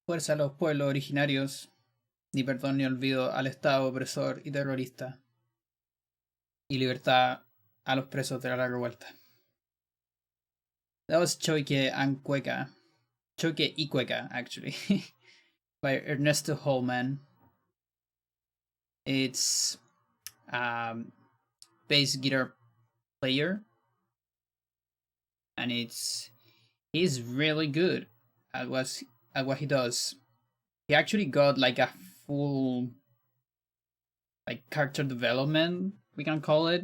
Fuerza a los pueblos originarios, ni perdón ni olvido al Estado opresor y terrorista, y libertad a los presos de la revuelta. That was Choike and Cueca. Choike y Cueca, actually, by Ernesto Holman. It's bass guitar player, and he's really good at what he does. He actually got like a full like character development, we can call it.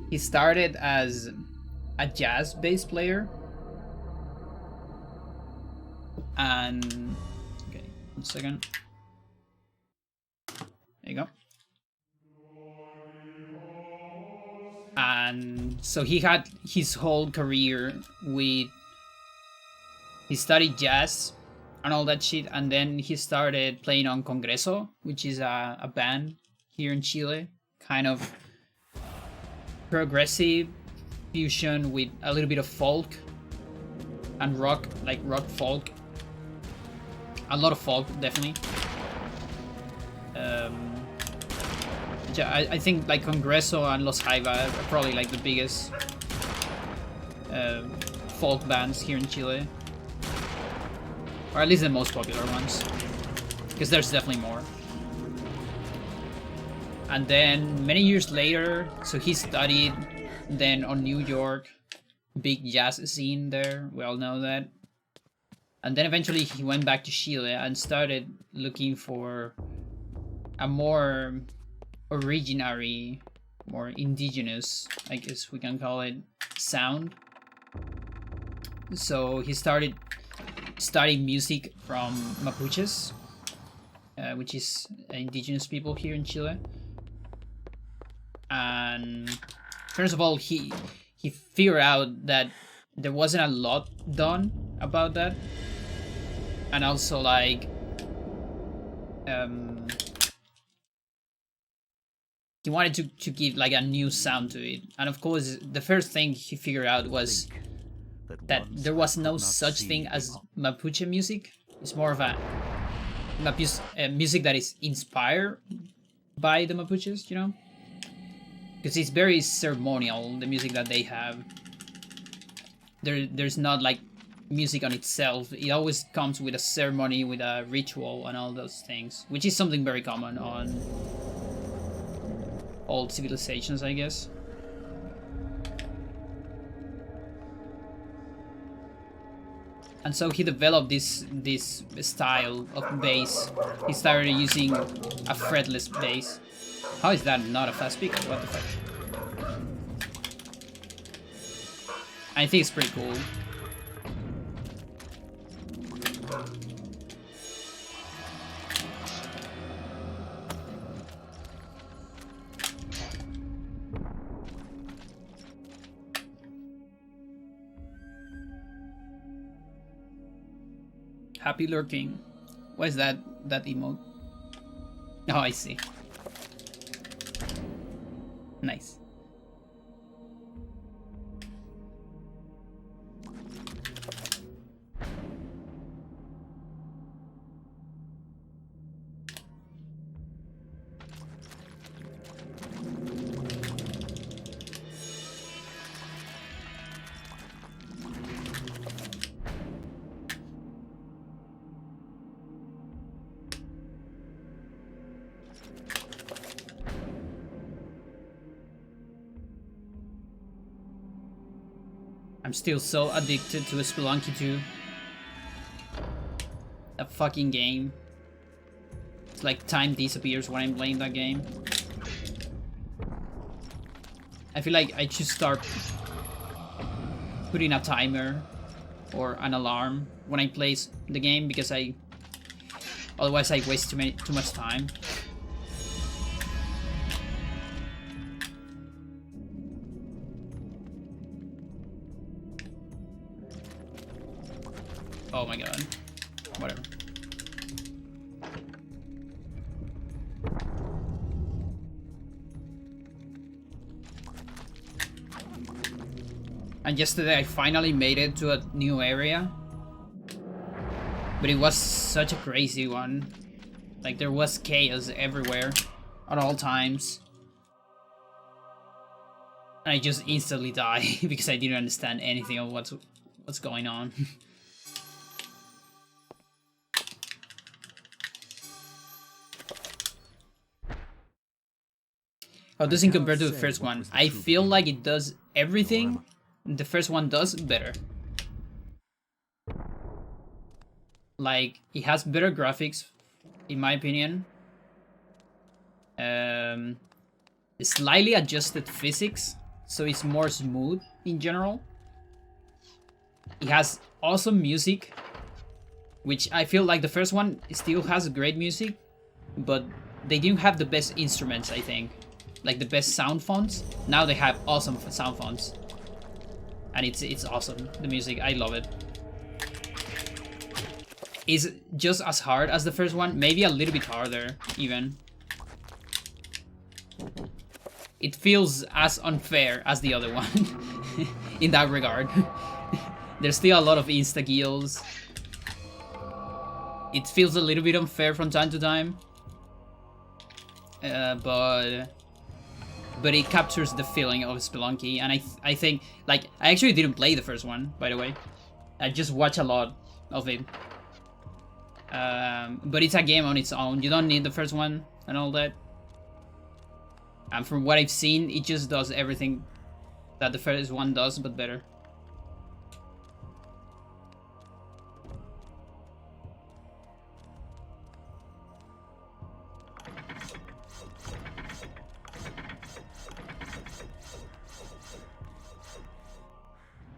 He started as a jazz bass player, and okay, 1 second. There you go. And so he had his whole career with, he studied jazz and all that shit, and then he started playing on Congreso, which is a band here in Chile, kind of progressive fusion with a little bit of folk and rock, like rock folk. A lot of folk, definitely. I think like Congreso and Los Jaiba are probably like the biggest folk bands here in Chile, or at least the most popular ones, because there's definitely more. And then many years later, so he studied then on New York, big jazz scene there, we all know that. And then eventually he went back to Chile and started looking for a more originary, more indigenous, I guess we can call it, sound. So he started studying music from Mapuches, which is indigenous people here in Chile. And first of all, he figured out that there wasn't a lot done about that, and also like he wanted to give like a new sound to it. And of course, the first thing he figured out was that there was no such thing as Mapuche music. It's more of a music that is inspired by the Mapuches, you know? Because it's very ceremonial, the music that they have. There's not like music on itself. It always comes with a ceremony, with a ritual and all those things, which is something very common on old civilizations, I guess. And so he developed this style of bass. He started using a fretless bass. How is that not a fast speaker? What the fuck? I think it's pretty cool. Happy lurking. What is that emote? Oh, I see. Nice. I'm still so addicted to Spelunky 2. That fucking game. It's like time disappears when I'm playing that game. I feel like I should start putting a timer or an alarm when I play the game, because otherwise I waste too much time. Oh my god. Whatever. And yesterday I finally made it to a new area. But it was such a crazy one. Like, there was chaos everywhere at all times. And I just instantly die because I didn't understand anything of what's going on. How does it compare to the first one? I feel like it does everything the first one does better. Like, it has better graphics, in my opinion. Slightly adjusted physics, so it's more smooth in general. It has awesome music, which I feel like the first one still has great music, but they didn't have the best instruments, I think. Like the best sound fonts. Now they have awesome sound fonts. And it's awesome, the music, I love it. It's just as hard as the first one, maybe a little bit harder, even. It feels as unfair as the other one, in that regard. There's still a lot of insta-kills. It feels a little bit unfair from time to time. But it captures the feeling of Spelunky, and I think, like, I actually didn't play the first one, by the way. I just watch a lot of it. But it's a game on its own. You don't need the first one and all that. And from what I've seen, it just does everything that the first one does, but better.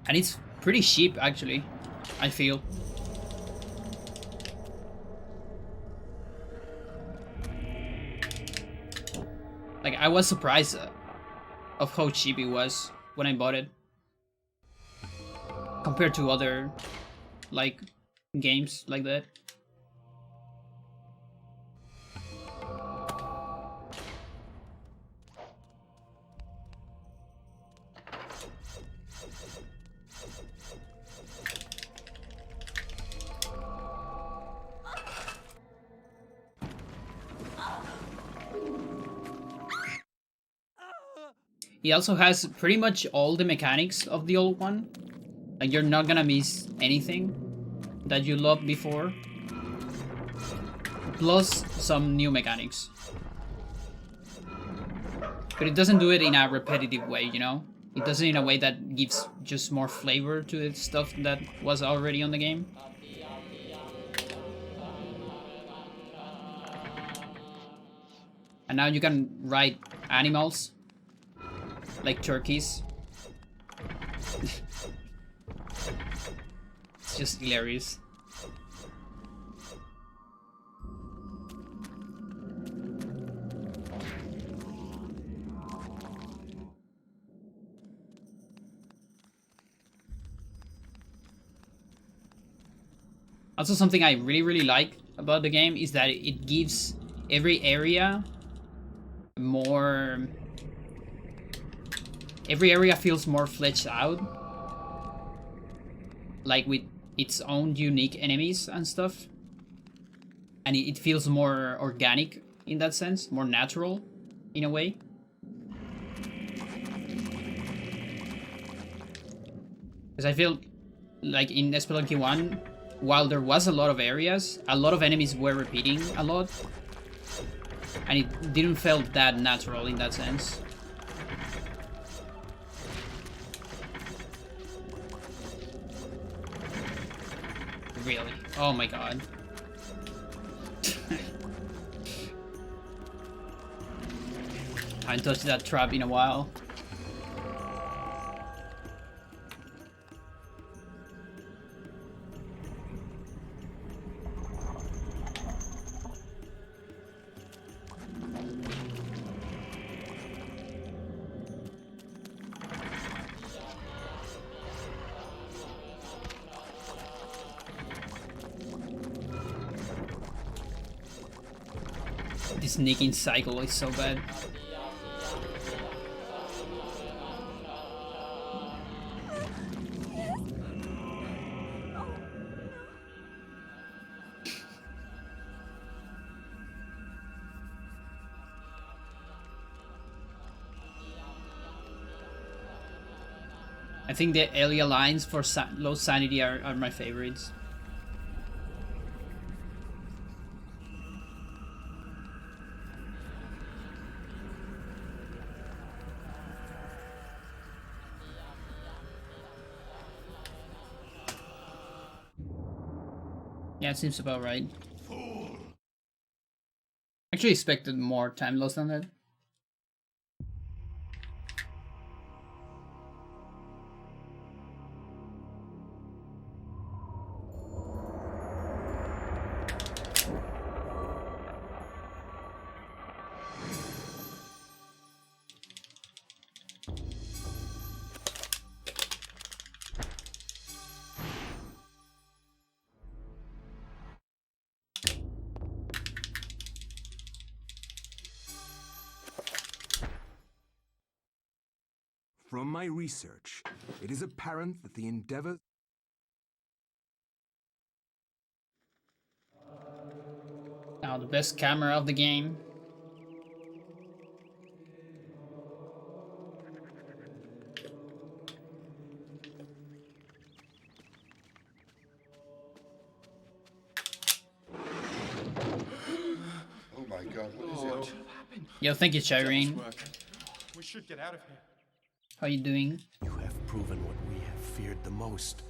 And it's pretty cheap, actually, I feel. Like, I was surprised of how cheap it was when I bought it. Compared to other, like, games like that. He also has pretty much all the mechanics of the old one. Like, you're not gonna miss anything that you loved before. Plus some new mechanics. But it doesn't do it in a repetitive way, you know? It does it in a way that gives just more flavor to the stuff that was already on the game. And now you can ride animals. Like turkeys. It's just hilarious. Also, something I really like about the game is that it gives every area more... Every area feels more fleshed out. Like with its own unique enemies and stuff. And it feels more organic in that sense. More natural, in a way. Because I feel like in Spelunky 1, while there was a lot of areas, a lot of enemies were repeating a lot. And it didn't feel that natural in that sense. Really? Oh my god. I haven't touched that trap in a while. This sneaking cycle is so bad. I think the Elia lines for low sanity are my favorites. Yeah, it seems about right. Actually expected more time loss than that. From my research, it is apparent that the endeavors... Now the best camera of the game. Oh my God, what is it? Yo, thank you, Shireen. We should get out of here. How you doing? You have proven what we have feared the most.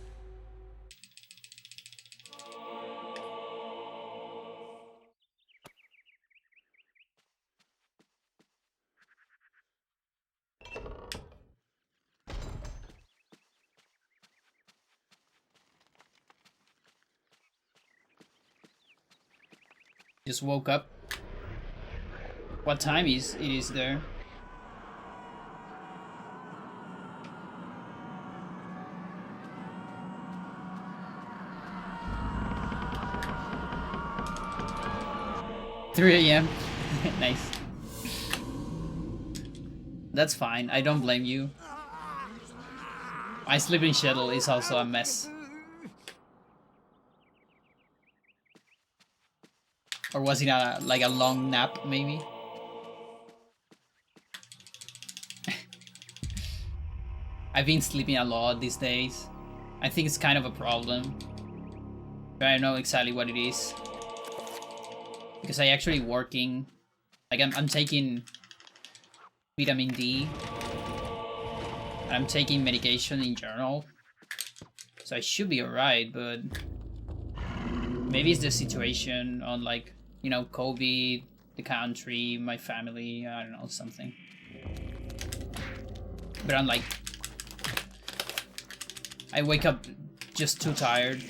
Just woke up. What time is it is there? (3 a.m.) Nice. That's fine. I don't blame you. My sleeping schedule is also a mess. Or was it like a long nap, maybe? I've been sleeping a lot these days. I think it's kind of a problem. But I don't know exactly what it is. Because I actually working, like I'm taking vitamin D. I'm taking medication in general. So I should be alright, but maybe it's the situation on, like, you know, COVID, the country, my family, I don't know, something. But I'm like, I wake up just too tired.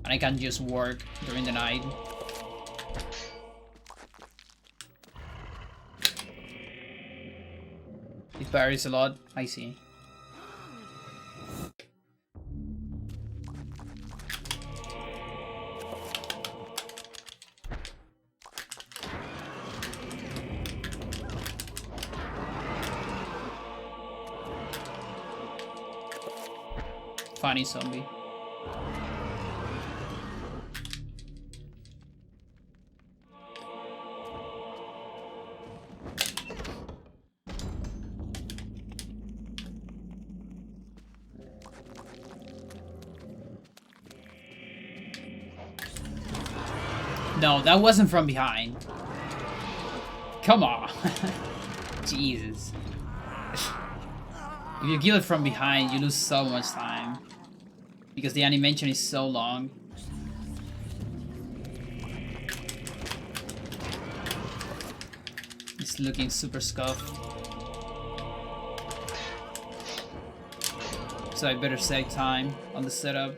And I can't just work during the night. It varies a lot, I see. Funny zombie. No, that wasn't from behind. Come on. Jesus. If you kill it from behind, you lose so much time. Because the animation is so long. It's looking super scuffed. So I better save time on the setup.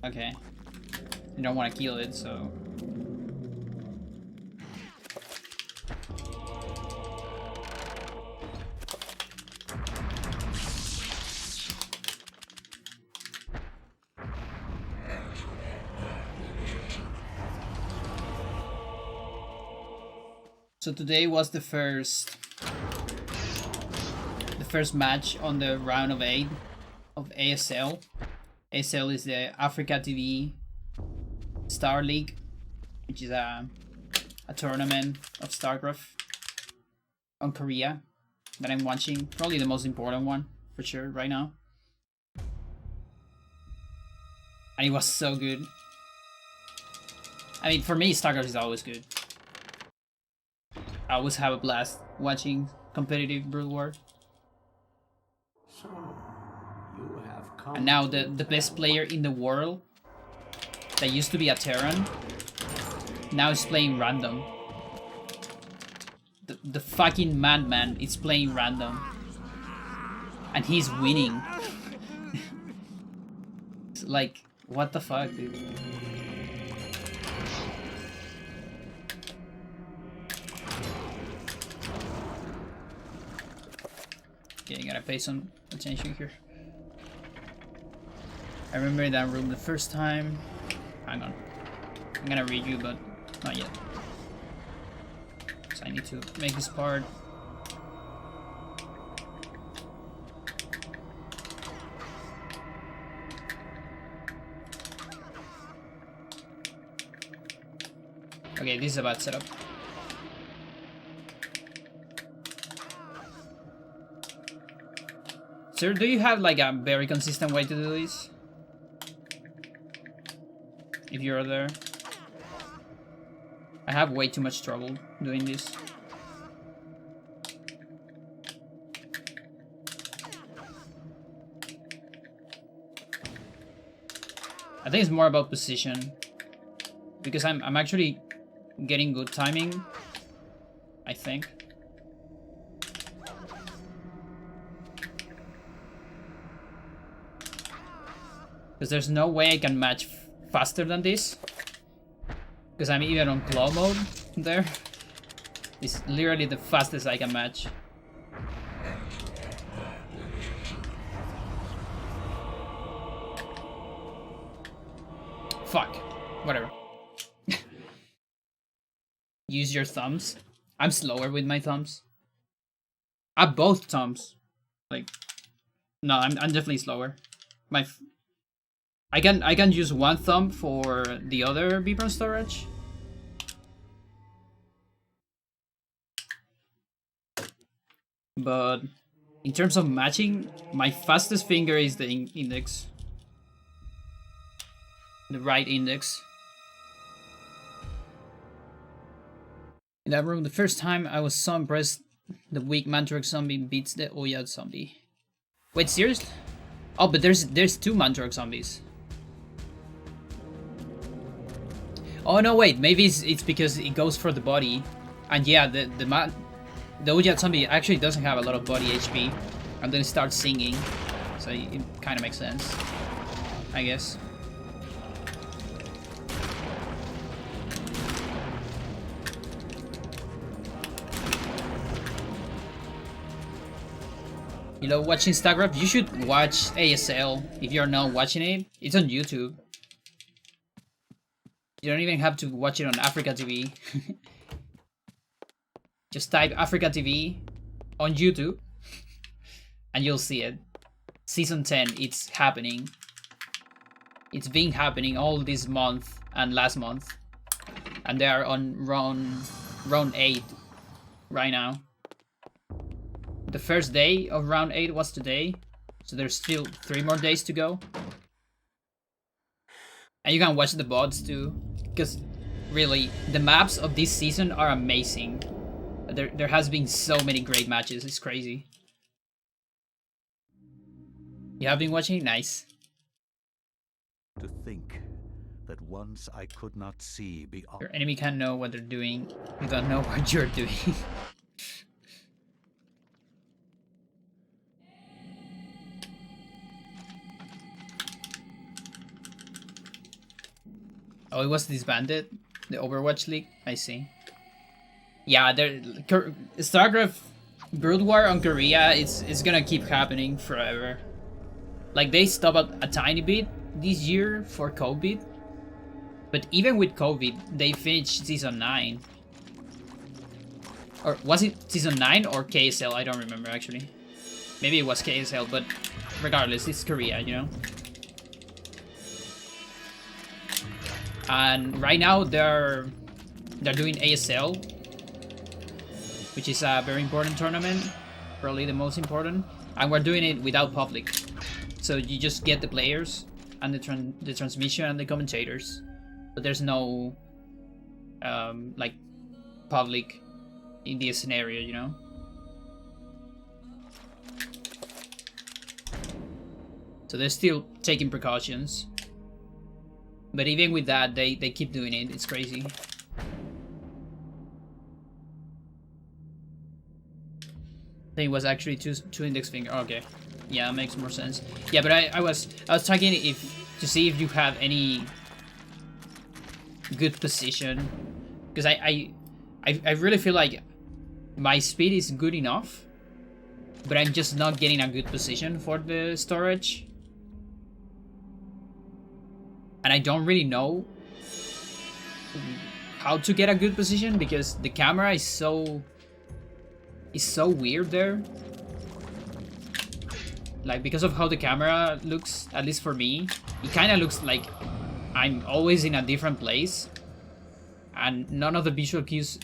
Okay. You don't want to kill it, so... So today was the first match on the round of 8 of ASL. ASL is the Africa TV Star League, which is a tournament of StarCraft on Korea. that I'm watching. Probably the most important one, for sure, right now. And it was so good. I mean, for me, StarCraft is always good. I always have a blast watching competitive Brood War. So, you have come And now the best player in the world, that used to be a Terran, now is playing random. The fucking madman is playing random. And he's winning. It's like, what the fuck, dude? Okay, gotta pay some attention here. I remember in that room the first time. Hang on. I'm gonna read you, but not yet. So I need to make this part. Okay, this is about setup. Sir, do you have like a very consistent way to do this? If you're there. I have way too much trouble doing this. I think it's more about position. Because I'm actually getting good timing, I think. Because there's no way I can match faster than this. Because I'm even on claw mode there. It's literally the fastest I can match. Fuck. Whatever. Use your thumbs. I'm slower with my thumbs. I have both thumbs. Like, no, I'm definitely slower. I can use one thumb for the other beeper storage. But in terms of matching, my fastest finger is the index. The right index. In that room, the first time I was so impressed, the weak Mandrake zombie beats the Oyad zombie. Wait, seriously? Oh, but there's two Mandrake zombies. Oh no, wait, maybe it's because it goes for the body. And yeah, the Oyad zombie actually doesn't have a lot of body HP. And then it starts singing. So it kind of makes sense, I guess. You know, watching StarCraft, you should watch ASL if you're not watching it. It's on YouTube. You don't even have to watch it on Africa TV. Just type Africa TV on YouTube and you'll see it. Season 10, it's happening. It's been happening all this month and last month. And they are on round 8 right now. The first day of round 8 was today, so there's still 3 more days to go. And you can watch the VODs too, because really, the maps of this season are amazing. There has been so many great matches, it's crazy. You have been watching? Nice. To think that once I could not see beyond. Your enemy can't know what they're doing, you don't know what you're doing. Oh, it was disbanded? The Overwatch League? I see. Yeah, StarCraft Brood War on Korea, it's gonna keep happening forever. Like, they stopped a tiny bit this year for COVID. But even with COVID, they finished Season 9. Or was it Season 9 or KSL? I don't remember, actually. Maybe it was KSL, but regardless, it's Korea, you know? And right now they're doing ASL, which is a very important tournament. probably the most important. And we're doing it without public. So you just get the players and the transmission and the commentators. But there's no like public in the scenario, you know? So they're still taking precautions. But even with that, they keep doing it. It's crazy. I think it was actually two index finger. Okay, yeah, makes more sense. Yeah, but I was checking to see if you have any good position, because I really feel like my speed is good enough, but I'm just not getting a good position for the storage. And I don't really know how to get a good position because the camera is so weird there. Like, because of how the camera looks, at least for me, it kind of looks like I'm always in a different place. And none of the visual cues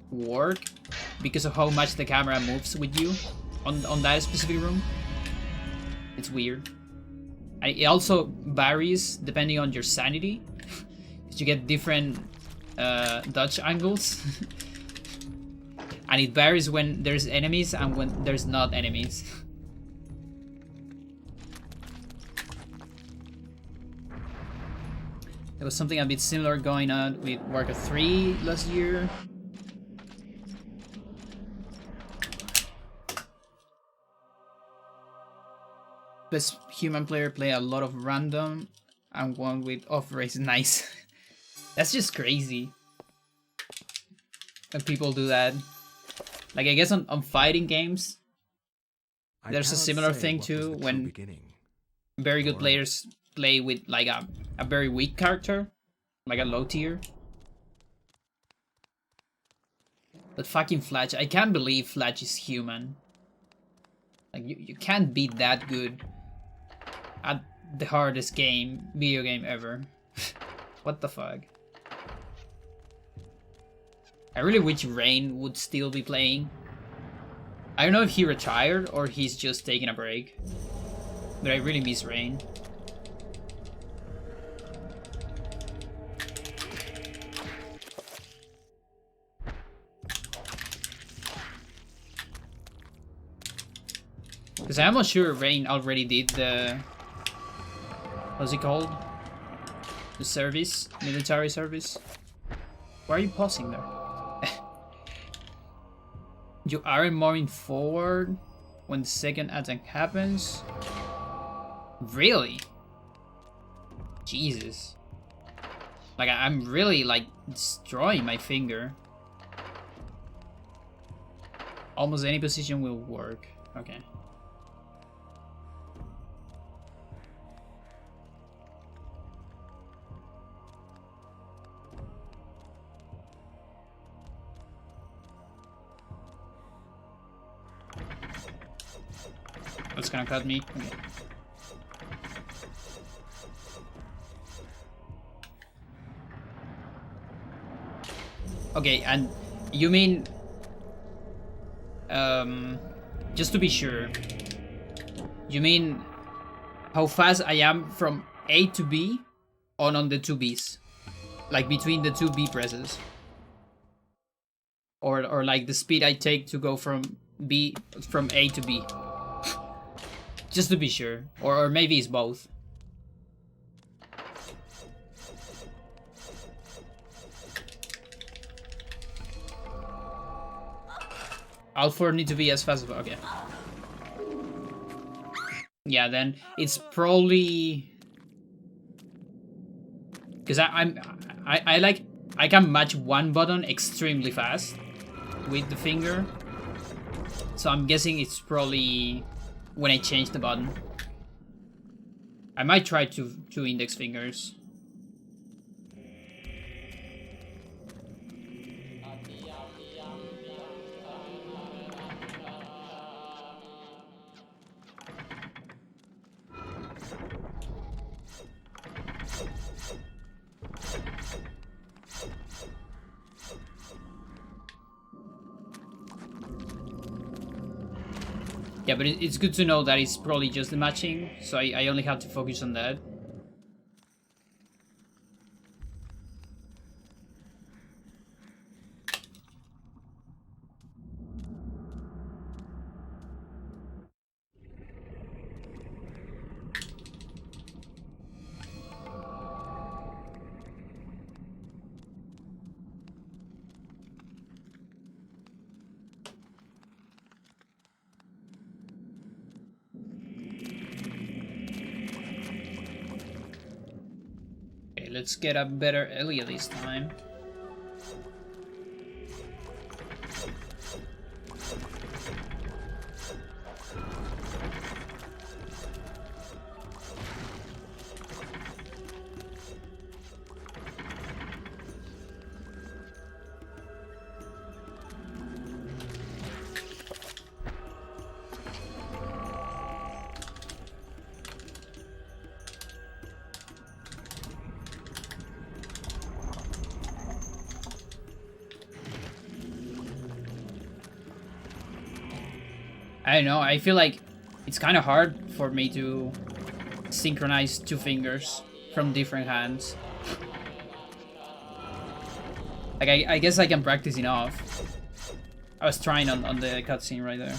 work because of how much the camera moves with you on that specific room. It's weird. And it also varies depending on your sanity. You get different dodge angles. And it varies when there's enemies and when there's not enemies. There was something a bit similar going on with Warcraft 3 last year. Best human player play a lot of random and one with off race. Nice. That's just crazy when people do that. Like, I guess on fighting games, there's a similar thing too when very good players play with like a very weak character, like a low tier. But fucking Flash, I can't believe Flash is human. Like, you can't be that good at the hardest video game ever. What the fuck? I really wish Rain would still be playing. I don't know if he retired or he's just taking a break. But I really miss Rain. Because I'm not sure Rain already did the... What's it called? The service? Military service? Why are you pausing there? You aren't moving forward when the second attack happens? Really? Jesus. Like, I'm really, like, destroying my finger. Almost any position will work. Okay. That's gonna cut me. Okay. Okay, and you mean just to be sure, you mean how fast I am from A to B on the two Bs, like between the two B presses, or like the speed I take to go from A to B? Just to be sure. Or maybe it's both. Alt 4 need to be as fast as... Okay. Yeah, then it's probably... Because I can match one button extremely fast with the finger. So I'm guessing it's probably... when I change the button. I might try two index fingers. Yeah, but it's good to know that it's probably just the matching, so I only have to focus on that. Okay, let's get a better Elia this time. I don't know, I feel like it's kind of hard for me to synchronize two fingers from different hands. Like, I guess I can practice enough. I was trying on the cutscene right there.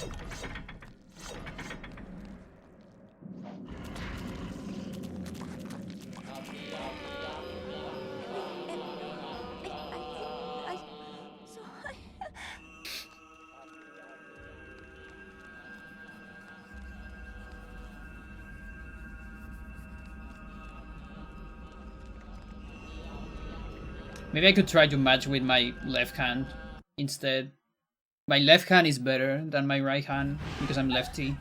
Maybe I could try to match with my left hand instead. My left hand is better than my right hand because I'm lefty.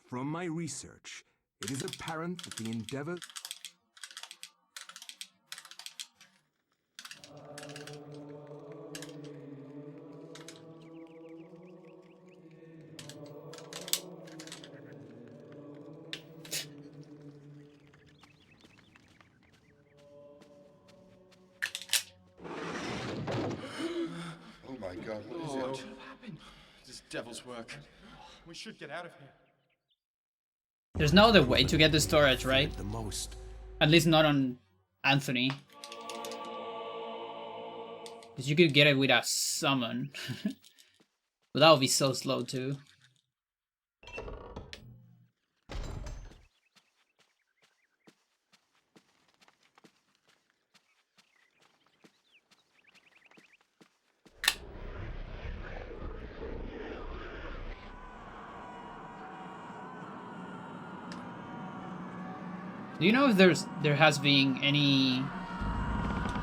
From my research, it is apparent that the endeavor... Oh my god, what is What it? happened? This devil's work. We should get out of here. There's no other way to get the storage, right? The most. At least not on Anthony. Because you could get it with a summon. But that would be so slow too. Do you know if there has been any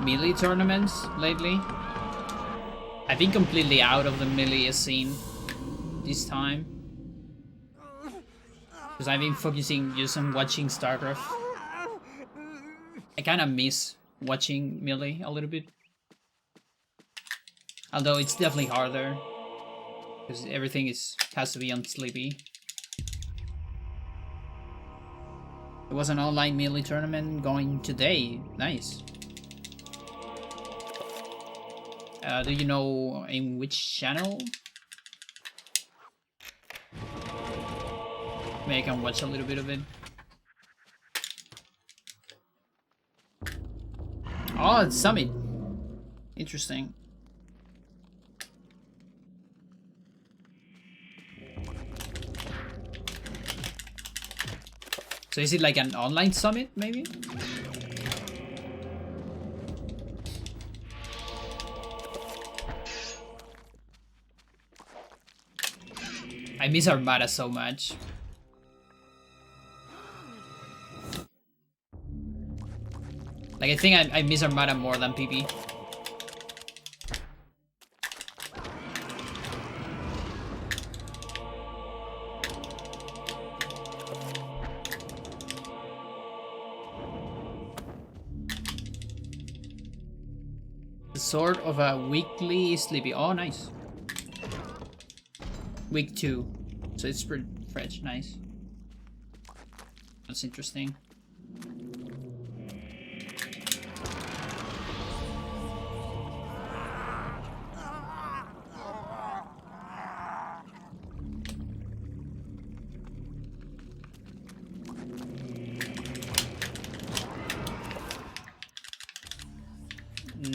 melee tournaments lately? I've been completely out of the melee scene this time. Because I've been focusing just on watching StarCraft. I kinda miss watching melee a little bit. Although it's definitely harder. Because everything has to be on Sleepy. There was an online melee tournament going today. Nice. Do you know in which channel? Maybe I can watch a little bit of it. Oh, it's Summit. Interesting. So is it like an online summit, maybe? I miss Armada so much. Like, I think I miss Armada more than PP. Sort of a weekly sleepy. Oh, nice. Week 2. So it's pretty fresh. Nice. That's interesting.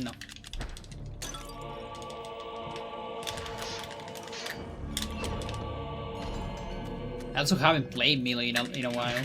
No. I also haven't played melee in a while.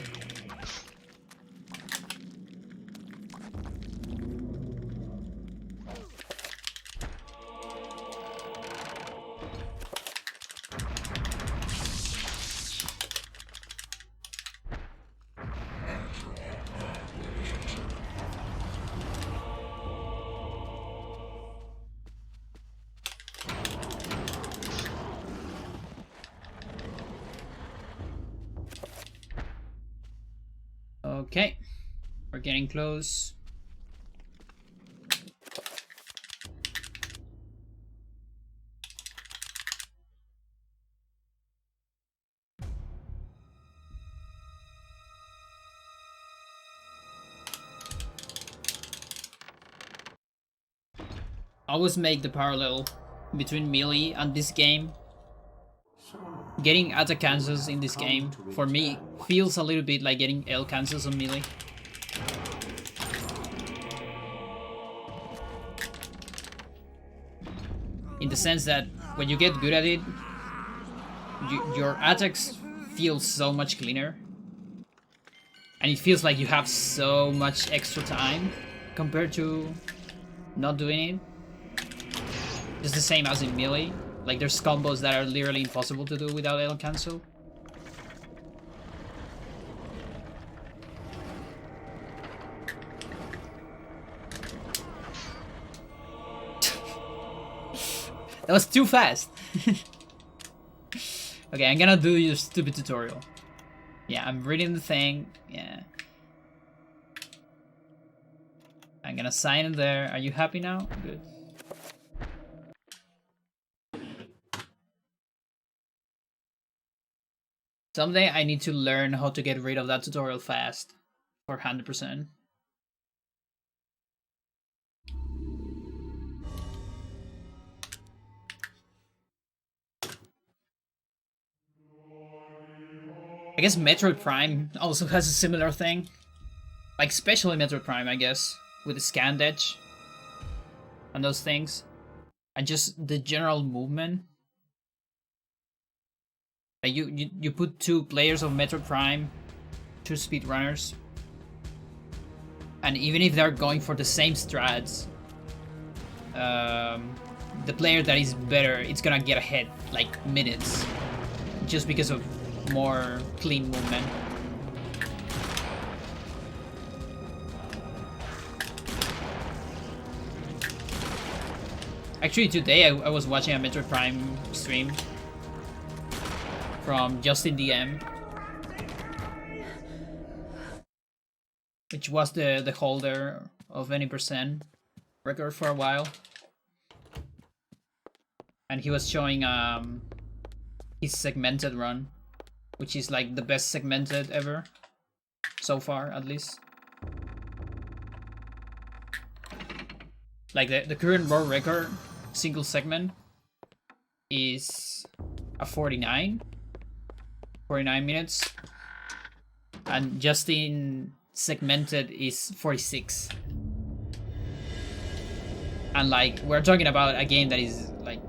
Okay, we're getting close. Always make the parallel between melee and this game. Getting attack cancels in this game, for me, feels a little bit like getting L cancels on melee. In the sense that when you get good at it, your attacks feel so much cleaner. And it feels like you have so much extra time compared to not doing it. Just the same as in melee. Like, there's combos that are literally impossible to do without L cancel. That was too fast. Okay, I'm gonna do your stupid tutorial. Yeah, I'm reading the thing. Yeah. I'm gonna sign in there. Are you happy now? Good. Someday I need to learn how to get rid of that tutorial fast. For 100%. I guess Metroid Prime also has a similar thing. Like, especially Metroid Prime, I guess. With the scan edge. And those things. And just the general movement. Like, you put 2 players of Metroid Prime, 2 speedrunners, and even if they're going for the same strats, the player that is better, it's gonna get ahead like minutes, just because of more clean movement. Actually, today I was watching a Metroid Prime stream from Justin DM, which was the holder of any percent record for a while, and he was showing his segmented run, which is like the best segmented ever so far, at least. Like the current world record single segment is a 49 minutes, and Justin segmented is 46. And like, we're talking about a game that is like,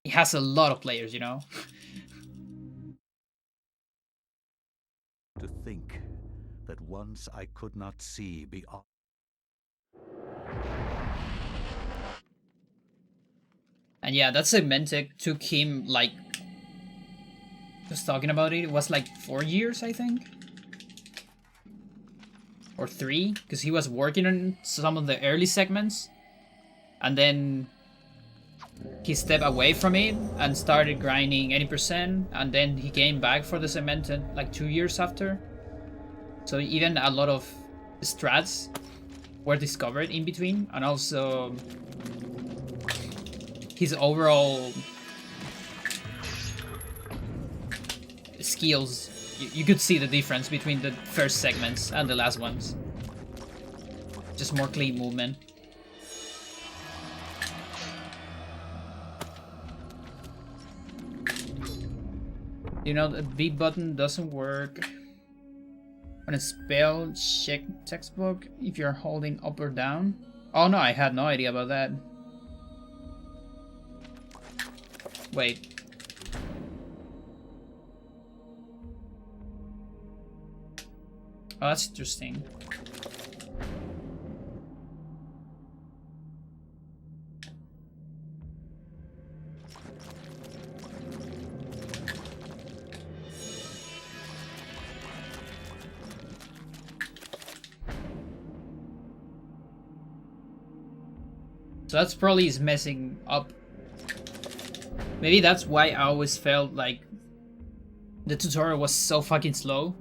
it has a lot of players, you know. To think that once I could not see beyond. And yeah, that Segmentic took him like, just talking about it, it was like 4 years, I think. Or 3, because he was working on some of the early segments. And then he stepped away from it and started grinding 80%. And then he came back for the Cemented like 2 years after. So even a lot of strats were discovered in between. And also his overall skills, you could see the difference between the first segments and the last ones. Just more clean movement. You know, the B button doesn't work on a spell check textbook if you're holding up or down. Oh no, I had no idea about that. Wait. Oh, that's interesting. So that's probably is messing up. Maybe that's why I always felt like the tutorial was so fucking slow.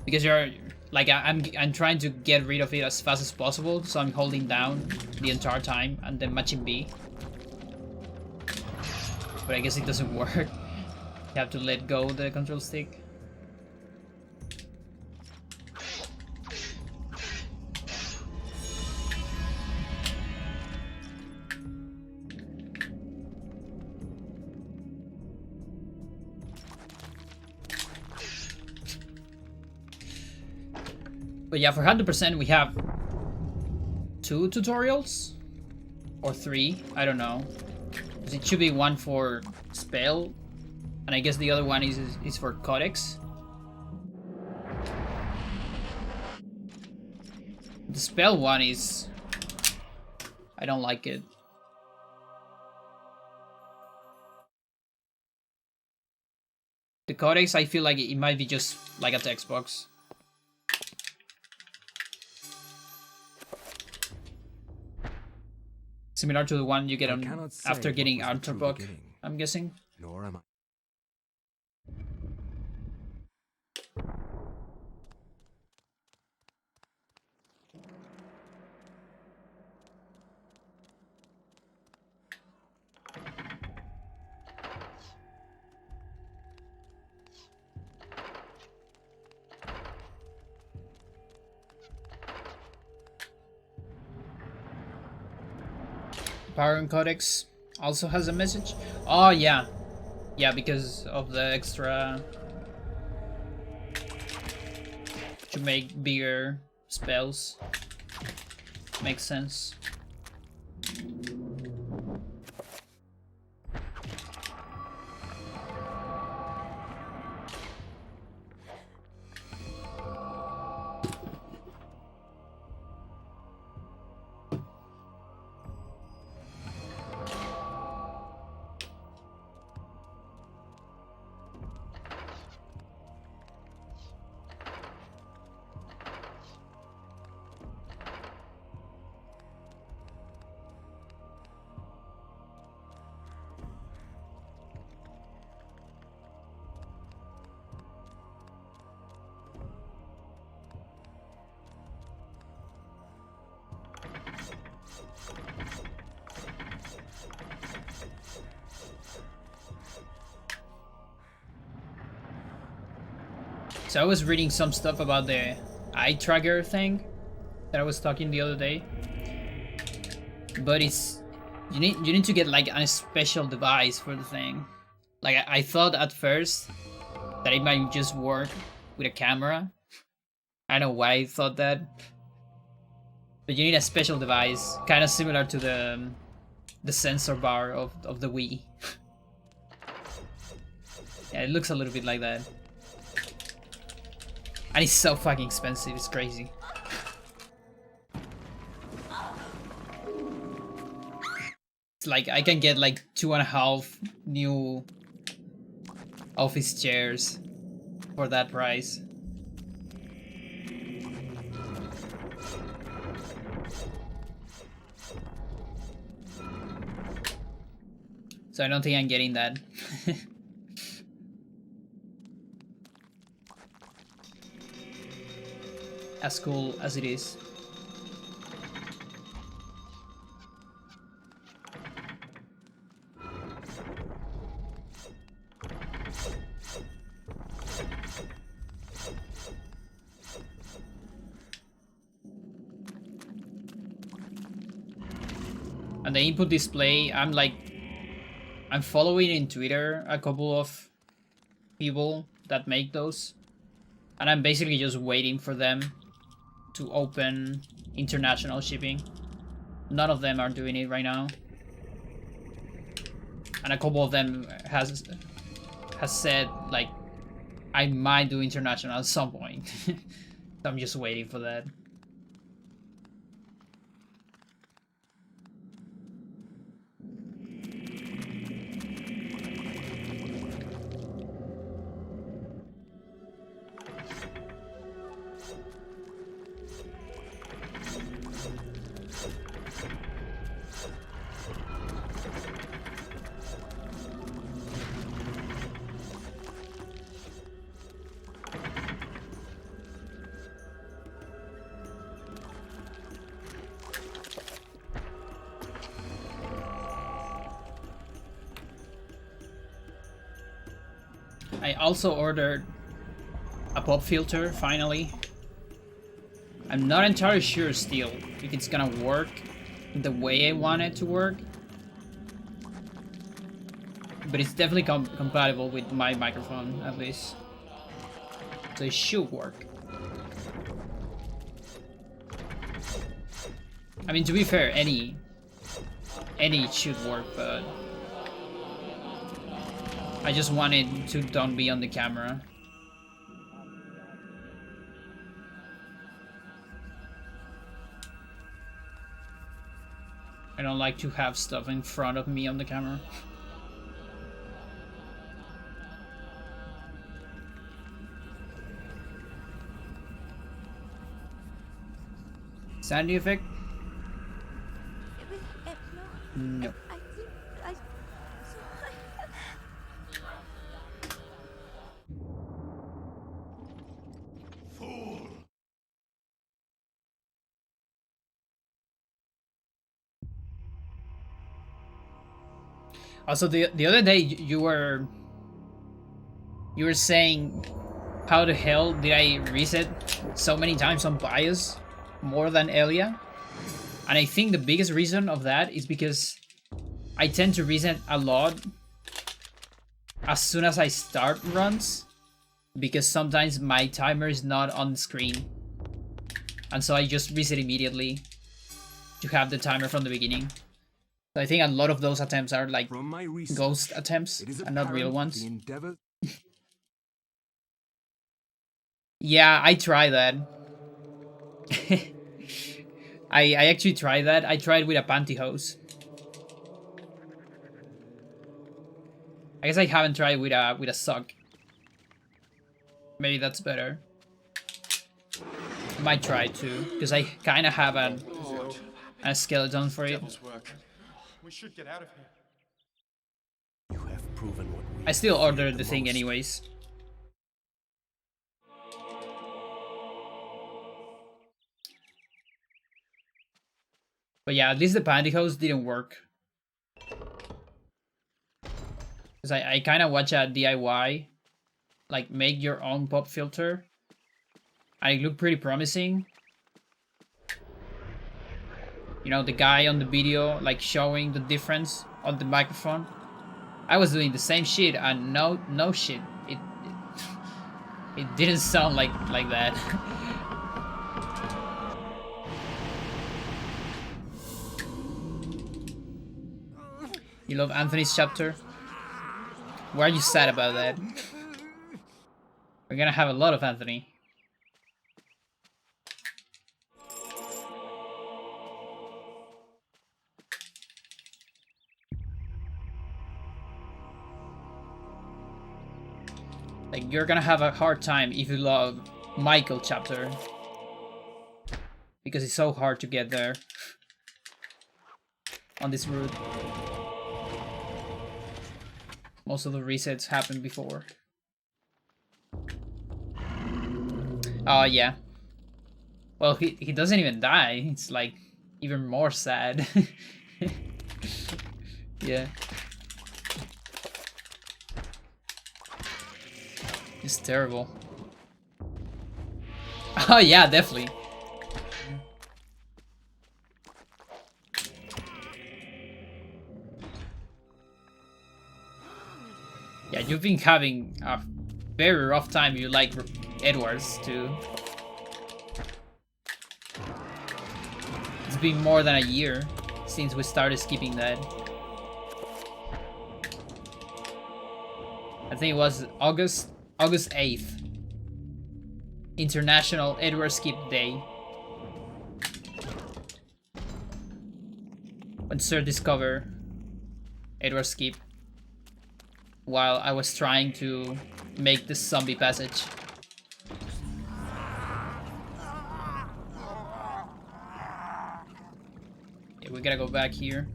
Because you're like I'm trying to get rid of it as fast as possible, so I'm holding down the entire time and then matching B. But I guess it doesn't work. You have to let go the control stick. But yeah, for 100% we have 2 tutorials or 3, I don't know. It should be one for spell, and I guess the other one is for codex. The spell one is, I don't like it. The codex, I feel like it might be just like a text box. Similar to the one you get on after getting Outer Book, I'm guessing. Nor am I. Power and Codex also has a message. Oh yeah, yeah, because of the extra to make bigger spells. Makes sense. So I was reading some stuff about the eye tracker thing that I was talking the other day, but it's you need to get like a special device for the thing. Like I thought at first that it might just work with a camera. I don't know why I thought that, but you need a special device, kind of similar to the sensor bar of the Wii. Yeah, it looks a little bit like that. And it's so fucking expensive, it's crazy. It's like I can get like 2.5 new office chairs for that price. So I don't think I'm getting that. As cool as it is. And the input display, I'm following in Twitter a couple of people that make those. And I'm basically just waiting for them to open international shipping. None of them are doing it right now. And a couple of them has said, like, I might do international at some point. So I'm just waiting for that. I also ordered a pop filter, finally. I'm not entirely sure still if it's gonna work the way I want it to work. But it's definitely compatible with my microphone, at least. So it should work. I mean, to be fair, any should work, but I just wanted to don't be on the camera. I don't like to have stuff in front of me on the camera. Sandy effect? No. Also, the other day you were saying, how the hell did I reset so many times on BIOS more than Elia? And I think the biggest reason of that is because I tend to reset a lot as soon as I start runs, because sometimes my timer is not on the screen, and so I just reset immediately to have the timer from the beginning. So I think a lot of those attempts are like ghost attempts and not real ones. Yeah, I tried that. I actually tried that. I tried with a pantyhose. I guess I haven't tried with a sock. Maybe that's better. Might try too, because I kind of have a skeleton for it. Devil's work. We should get out of here. You have proven what we I still feared ordered the thing most. anyways. But yeah, at least the pantyhose didn't work. Because I kind of watch a DIY, like make your own pop filter. And it looked pretty promising. You know, the guy on the video, like showing the difference on the microphone. I was doing the same shit and no shit. It didn't sound like that. You love Anthony's chapter? Why are you sad about that? We're gonna have a lot of Anthony. Like, you're gonna have a hard time if you love Michael chapter. Because it's so hard to get there. On this route. Most of the resets happened before. Oh, yeah. Well, he doesn't even die. It's like even more sad. Yeah. It's terrible. Oh yeah, definitely. Yeah, you've been having a very rough time. You like Edwards too. It's been more than a year since we started skipping that. I think it was August 8th. International Edward Skip Day. When Sir discovered Edward Skip while I was trying to make the zombie passage. Yeah, we gotta go back here.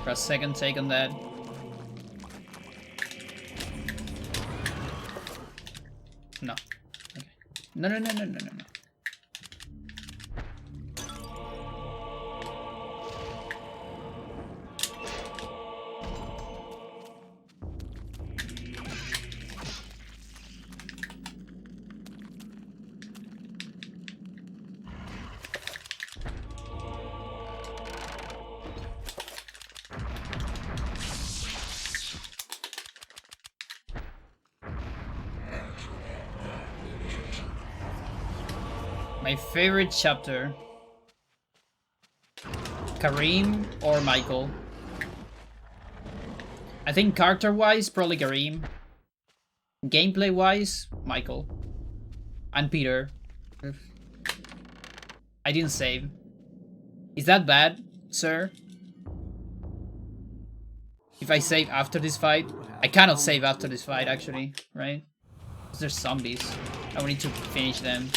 For a second take on that. No. Okay. No. My favorite chapter. Kareem or Michael? I think character-wise, probably Kareem. Gameplay-wise, Michael. And Peter. I didn't save. Is that bad, sir? If I save after this fight? I cannot save after this fight, actually, right? Because there's zombies. I will need to finish them.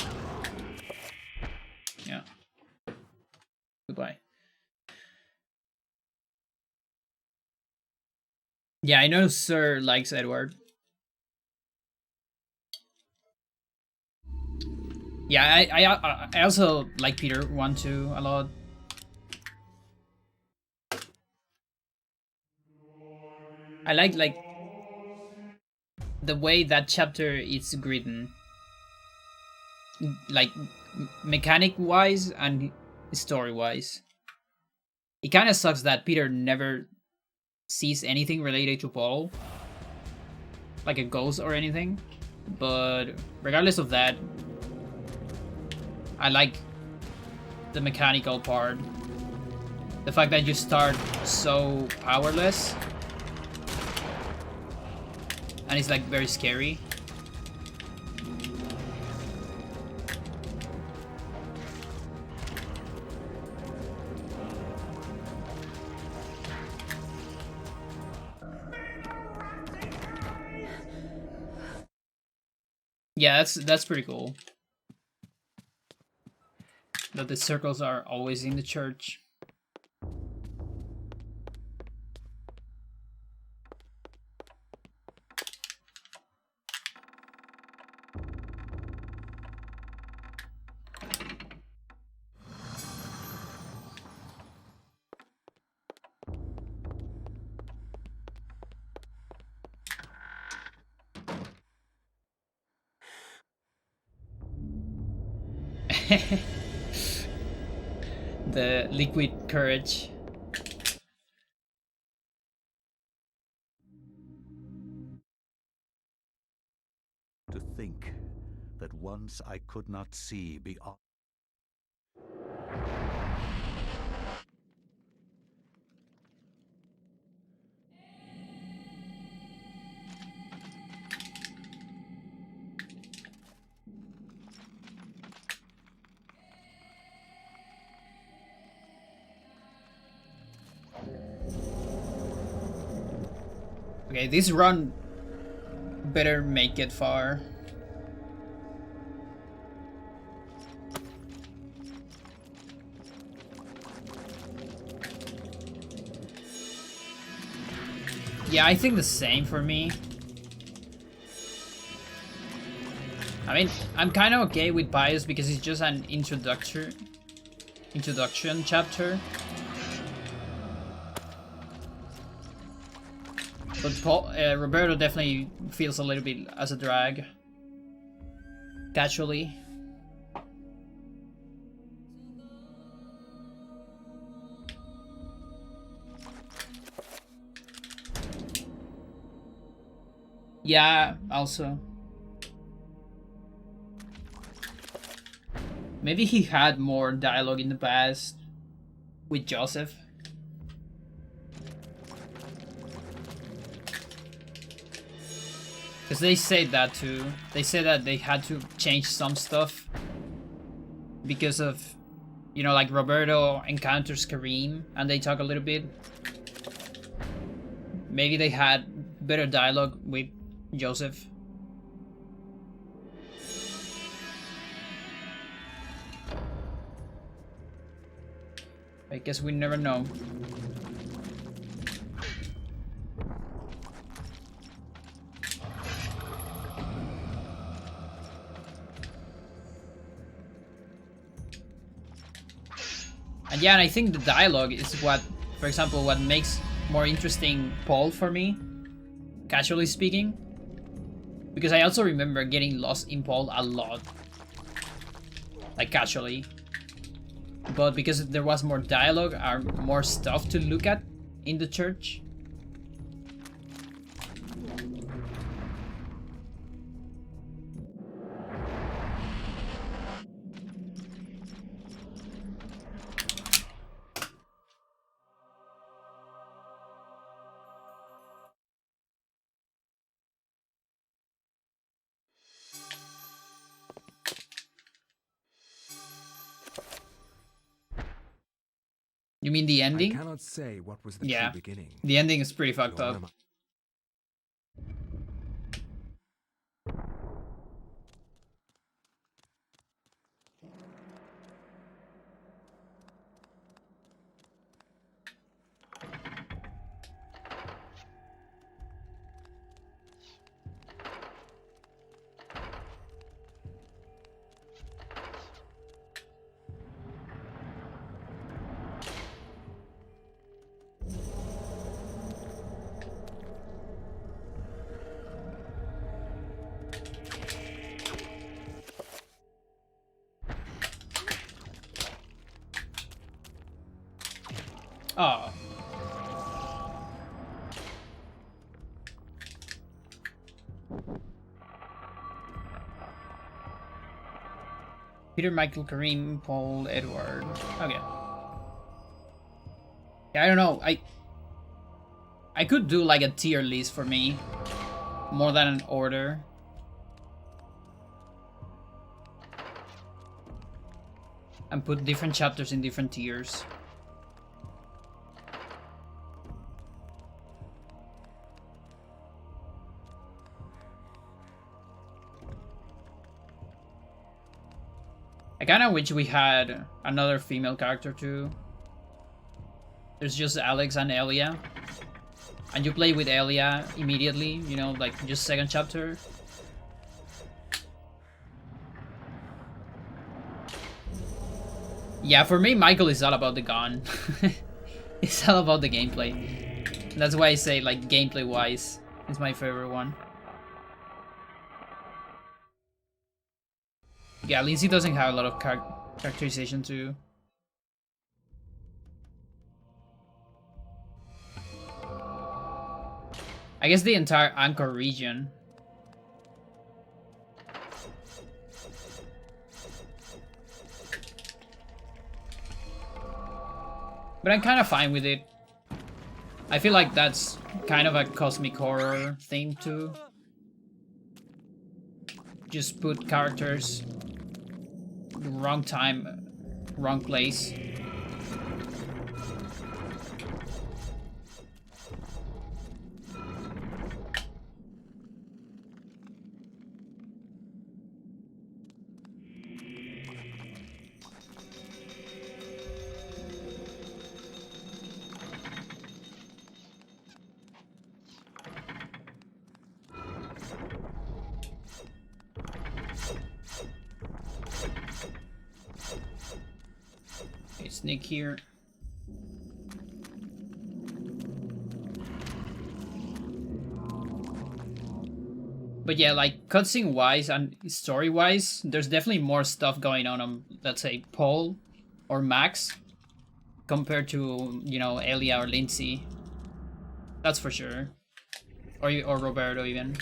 Yeah. Goodbye. Yeah, I know Sir likes Edward. Yeah, I also like Peter 1-2 a lot. I like the way that chapter is written. Like mechanic wise and story wise. It kind of sucks that Peter never sees anything related to Paul, like a ghost or anything, but regardless of that, I like the mechanical part. The fact that you start so powerless and it's like very scary. Yeah, that's pretty cool. That the circles are always in the church. The liquid courage. To think that once I could not see beyond. Okay, this run better make it far. Yeah, I think the same for me. I mean, I'm kind of okay with Pius because it's just an introduction chapter. But Roberto definitely feels a little bit as a drag. Casually. Yeah, also. Maybe he had more dialogue in the past with Joseph. Because they say that too. They say that they had to change some stuff because of, you know, like Roberto encounters Kareem and they talk a little bit. Maybe they had better dialogue with Joseph. I guess we never know. And yeah, and I think the dialogue is what, for example, what makes more interesting Paul for me, casually speaking. Because I also remember getting lost in Paul a lot. Like, casually. But because there was more dialogue or more stuff to look at in the church. You mean the ending? I cannot say what was the Yeah, true beginning. the ending is pretty fucked Nor up. am I- Oh. Peter, Michael, Kareem, Paul, Edward. Okay. Yeah, I don't know. I could do like a tier list for me. More than an order. And put different chapters in different tiers. I kinda wish we had another female character too. There's just Alex and Elia. And you play with Elia immediately, you know, like just second chapter. Yeah, for me, Michael is all about the gun. It's all about the gameplay. That's why I say, like, gameplay-wise, it's my favorite one. Yeah, Lindsay doesn't have a lot of characterization too. I guess the entire Anchor region. But I'm kind of fine with it. I feel like that's kind of a cosmic horror thing too. Just put characters the wrong time, wrong place. Sneak here. But yeah, like cutscene wise and story wise, there's definitely more stuff going on, let's say, Paul or Max compared to, you know, Elia or Lindsay. That's for sure. Or Roberto even.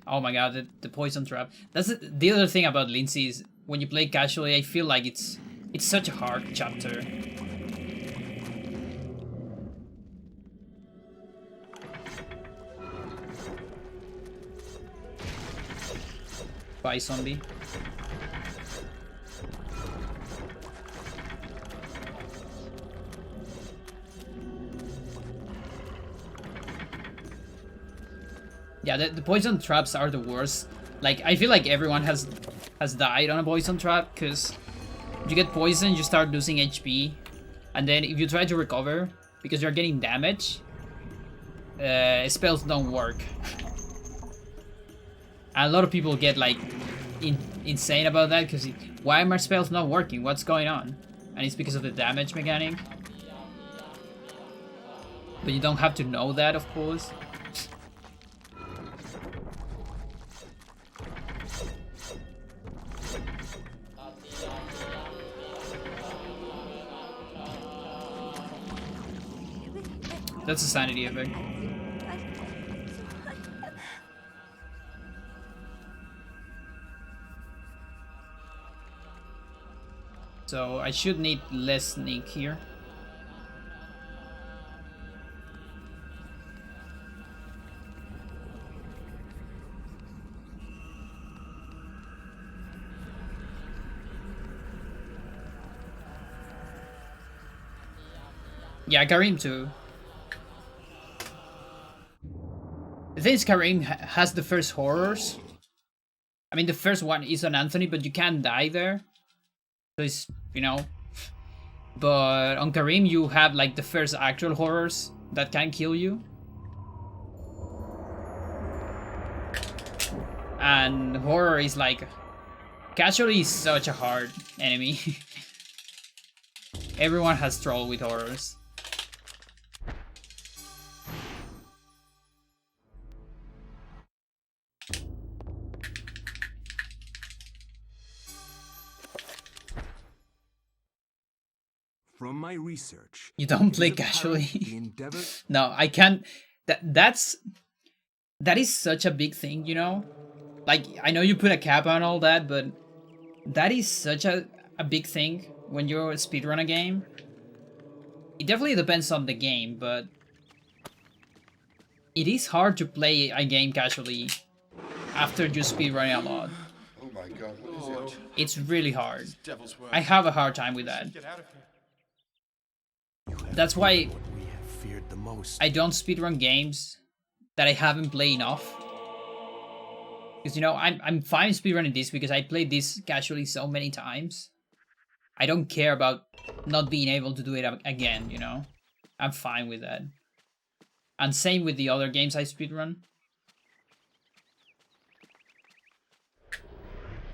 Oh my god, the poison trap. That's the other thing about Lindsay is when you play casually, I feel like it's such a hard chapter. Bye, zombie. Yeah, the poison traps are the worst. Like, I feel like everyone has died on a poison trap, because you get poisoned, you start losing HP, and then if you try to recover, because you're getting damage, spells don't work. And a lot of people get, like, insane about that, because why are my spells not working? What's going on? And it's because of the damage mechanic. But you don't have to know that, of course. That's a sanity effect. So I should need less sneak here. Yeah, Karim too. The thing is, Karim has the first horrors. I mean, the first one is on Anthony, but you can't die there. So it's, you know. But on Karim, you have like the first actual horrors that can kill you. And horror is like... Casually is such a hard enemy. Everyone has trouble with horrors. From my research, You don't play it is casually. apparent the endeavor No, I can't. That is such a big thing, you know? Like, I know you put a cap on all that, but that is such a big thing when you speedrun a game. It definitely depends on the game, but it is hard to play a game casually after you speedrunning a lot. Oh my god, what is it? It's really hard. Devil's work. I have a hard time with that. Get out of here. That's why What we have feared the most. I don't speedrun games that I haven't played enough. Because, you know, I'm fine speedrunning this because I played this casually so many times. I don't care about not being able to do it again, you know? I'm fine with that. And same with the other games I speedrun.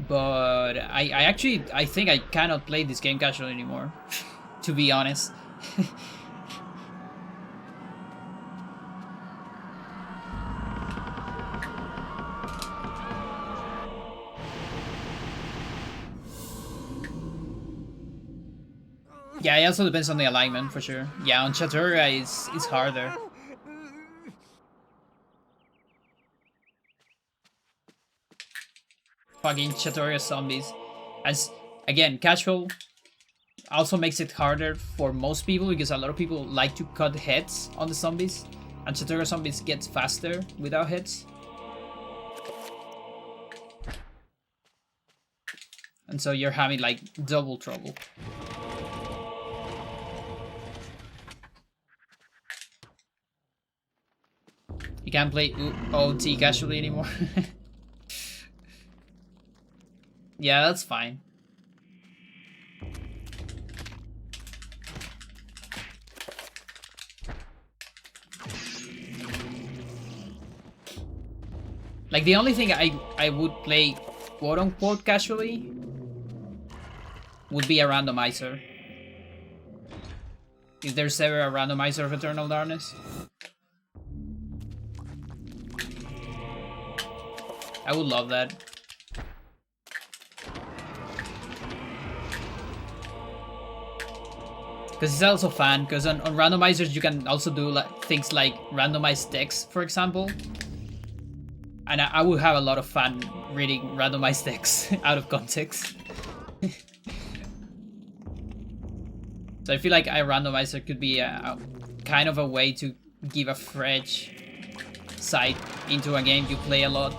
But I think I cannot play this game casually anymore. To be honest. Yeah, it also depends on the alignment, for sure. Yeah, on Chaturga, it's harder. Fucking Chaturga zombies. As, again, casual also makes it harder for most people, because a lot of people like to cut heads on the zombies. And Chaturga zombies gets faster without heads. And so you're having, like, double trouble. You can't play OT casually anymore. Yeah, that's fine. Like the only thing I would play quote unquote casually would be a randomizer. If there's ever a randomizer of Eternal Darkness. I would love that. Because it's also fun, because on randomizers you can also do things like randomized text, for example. And I would have a lot of fun reading randomized text out of context. So I feel like a randomizer could be a kind of a way to give a fresh sight into a game you play a lot.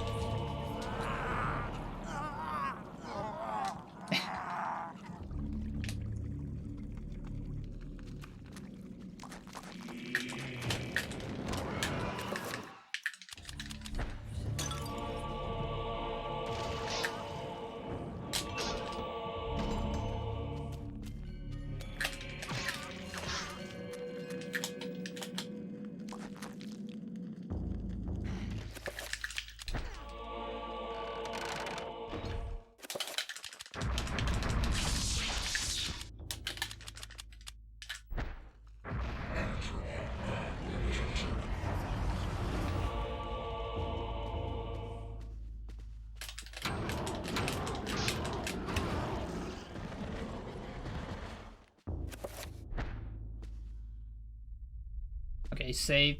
Okay, save.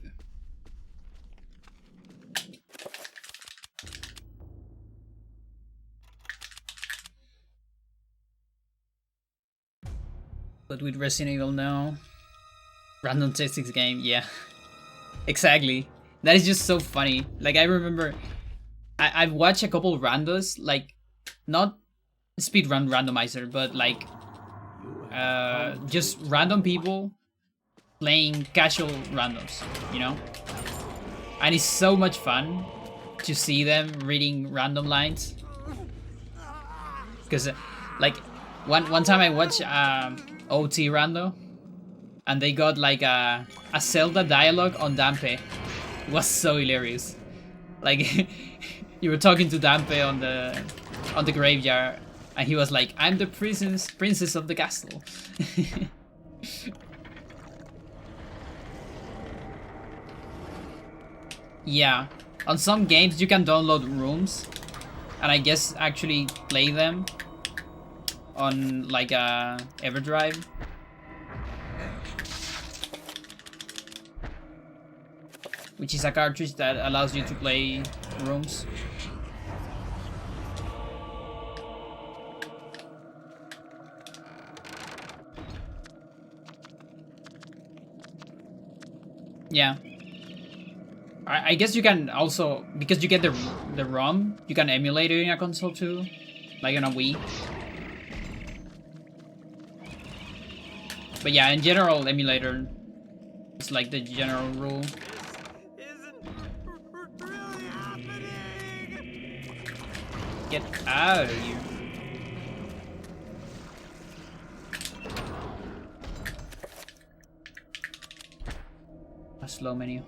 But with Resident Evil now. Random tactics game, yeah. Exactly. That is just so funny. Like I remember I've watched a couple randos, like not speedrun randomizer, but like just random people playing casual randoms, you know? And it's so much fun to see them reading random lines. Because like one time I watched OT rando and they got like a Zelda dialogue on Dampe. It was so hilarious. Like you were talking to Dampe on the graveyard and he was like, I'm the princess of the castle. Yeah, on some games you can download rooms and I guess actually play them on like a EverDrive. Which is a cartridge that allows you to play rooms. Yeah. I guess you can also, because you get the ROM, you can emulate it in a console too, like on a Wii. But yeah, in general, emulator is like the general rule. Get out of here. A slow menu.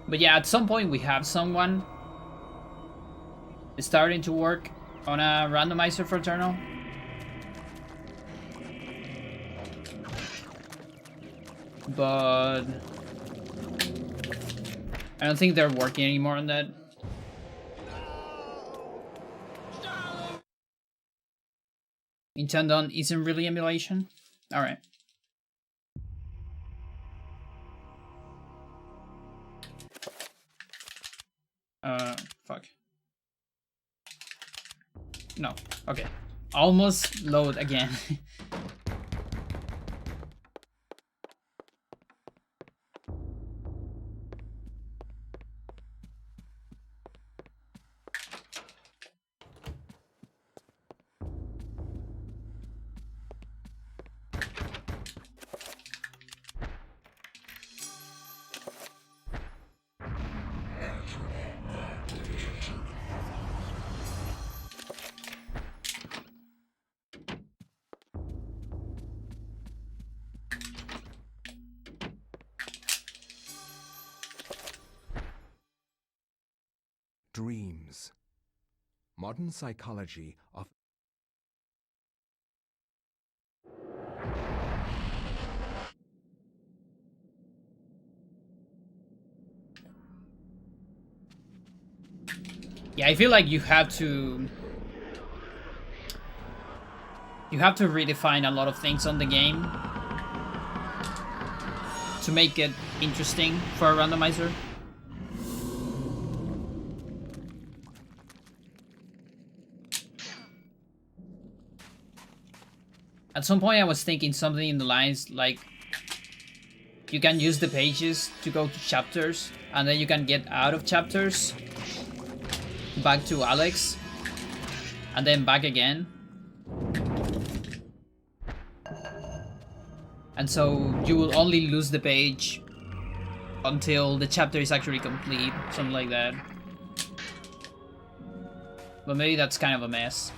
But yeah, at some point we have someone starting to work on a randomizer for Eternal. But I don't think they're working anymore on that. Nintendo isn't really emulation? Alright. Fuck. No. Okay. Almost load again. dreams. Modern psychology of Yeah, I feel like you have to redefine a lot of things on the game to make it interesting for a randomizer. At some point I was thinking something in the lines like you can use the pages to go to chapters and then you can get out of chapters back to Alex and then back again. And so you will only lose the page until the chapter is actually complete, something like that. But maybe that's kind of a mess.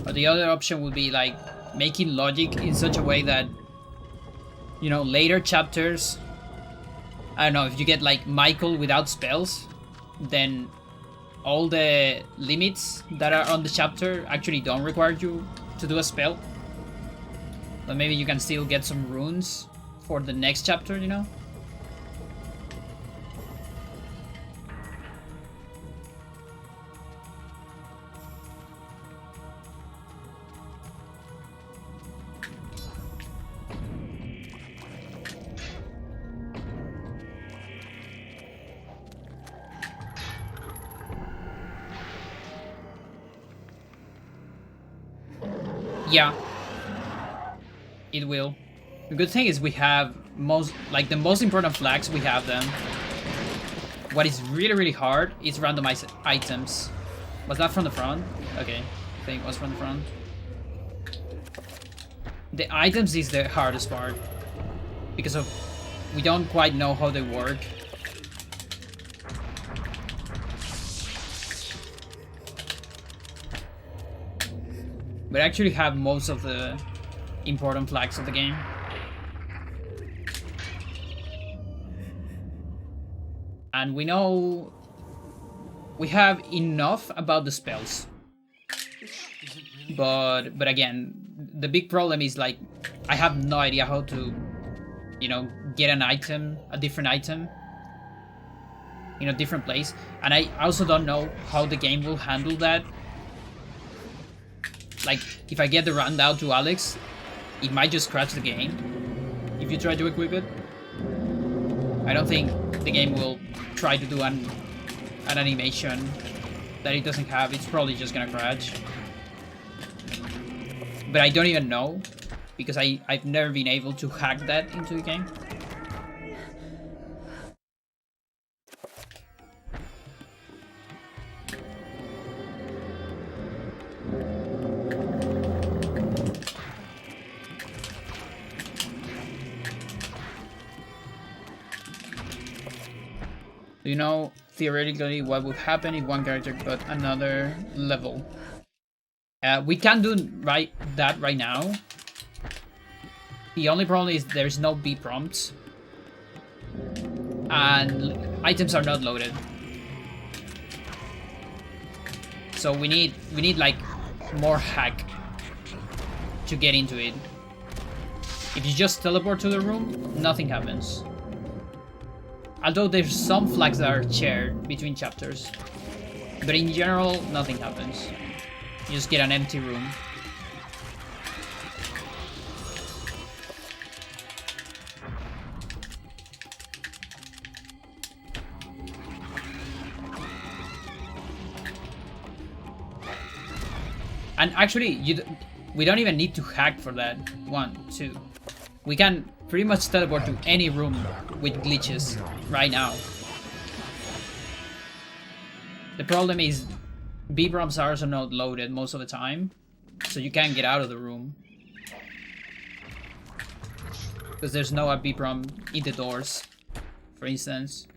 Or the other option would be like making logic in such a way that, you know, later chapters, I don't know, if you get like Michael without spells, then all the limits that are on the chapter actually don't require you to do a spell. But maybe you can still get some runes for the next chapter, you know? Yeah, it will. The good thing is we have the most important flags, we have them. What is really hard is randomize items. Was that from the front? Okay, I think it was from the front. The items is the hardest part because of we don't quite know how they work. But I actually have most of the important flags of the game. And we know we have enough about the spells. But again, the big problem is like I have no idea how to, you know, get an item, a different item in a different place. And I also don't know how the game will handle that. Like, if I get the rundown to Alex, it might just crash the game if you try to equip it. I don't think the game will try to do an animation that it doesn't have. It's probably just gonna crash. But I don't even know, because I've never been able to hack that into the game. Do you know theoretically what would happen if one character got another level? We can do that right now. The only problem is there's no B prompts and items are not loaded. So we need like more hack to get into it. If you just teleport to the room, nothing happens. Although there's some flags that are shared between chapters. But in general, nothing happens. You just get an empty room. And actually, we don't even need to hack for that. 1, 2. We can pretty much teleport to any room with glitches right now. The problem is B-proms are also not loaded most of the time, so you can't get out of the room. Because there's no B-prom in the doors, for instance.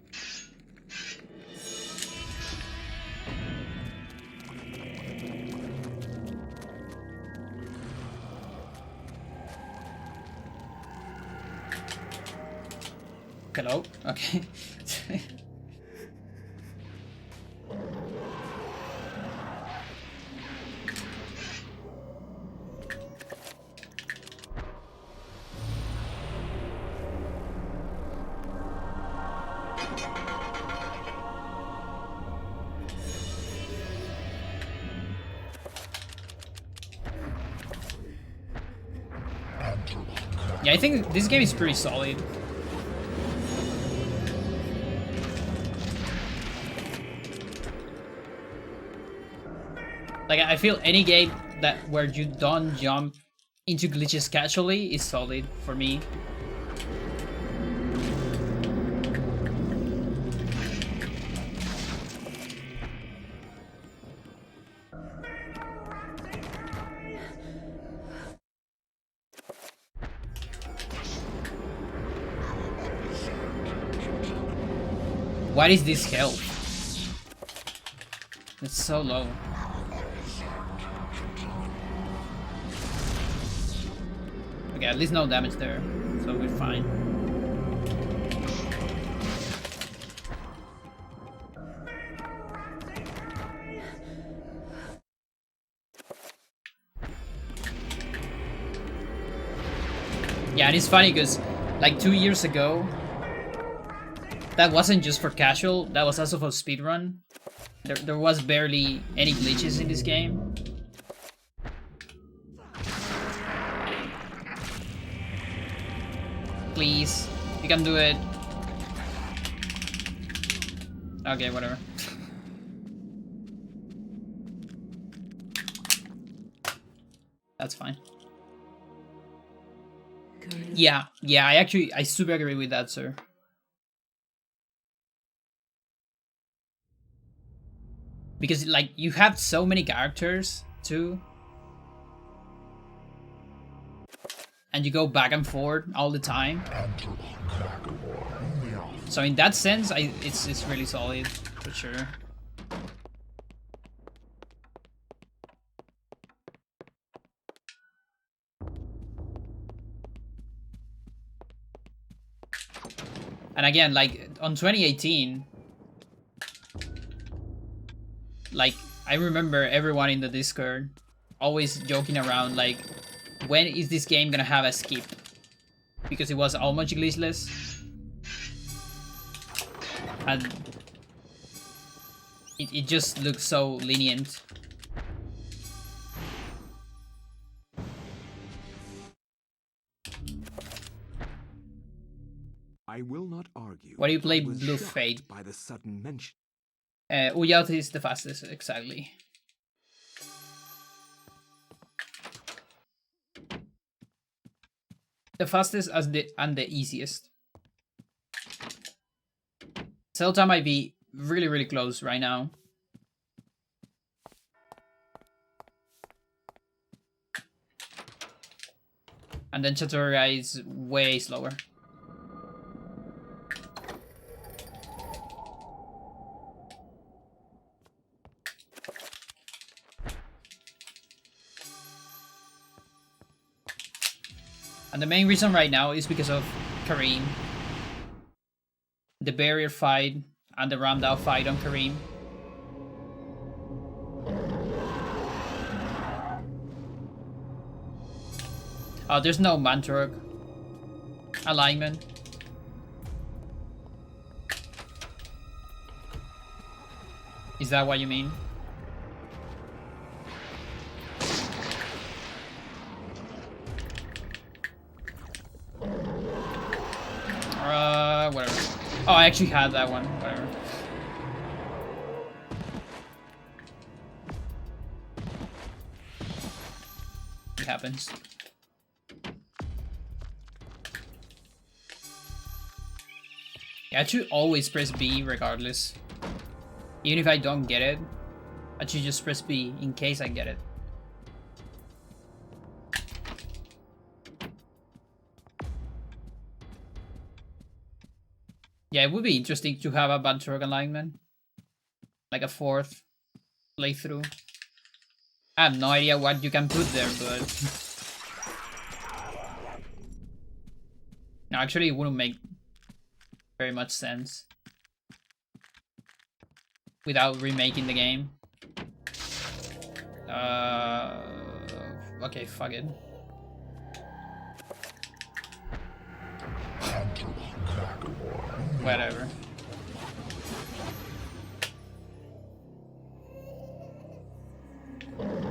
Hello? Okay. Yeah, I think this game is pretty solid. Like, I feel any game that where you don't jump into glitches casually is solid for me. What is this health? It's so low. Okay, at least no damage there, so we're fine. Yeah, and it's funny because like 2 years ago, that wasn't just for casual, that was also for speedrun. There was barely any glitches in this game. Please, you can do it. Okay, whatever. That's fine. Yeah, I super agree with that, sir. Because like you have so many characters too, and you go back and forth all the time. So in that sense, it's really solid for sure. And again, like on 2018, like I remember everyone in the Discord always joking around like, when is this game gonna have a skip? Because it was almost glitchless. And it just looks so lenient. I will not argue. Why do you play I was Blue shocked Fate? by the sudden mention. Uyat is the fastest, exactly. The fastest as and the easiest. Celta might be really close right now. And then Chatoria is way slower. And the main reason right now is because of Kareem. The barrier fight and the Ramdao fight on Kareem. Oh, there's no Mantork alignment. Is that what you mean? Whatever. Oh, I actually had that one. Whatever. It happens. Yeah, I should always press B regardless. Even if I don't get it, I should just press B in case I get it. Yeah, it would be interesting to have a Bantorg alignment. Like a fourth playthrough. I have no idea what you can put there, but... No, actually it wouldn't make very much sense without remaking the game. Okay, fuck it. Whatever.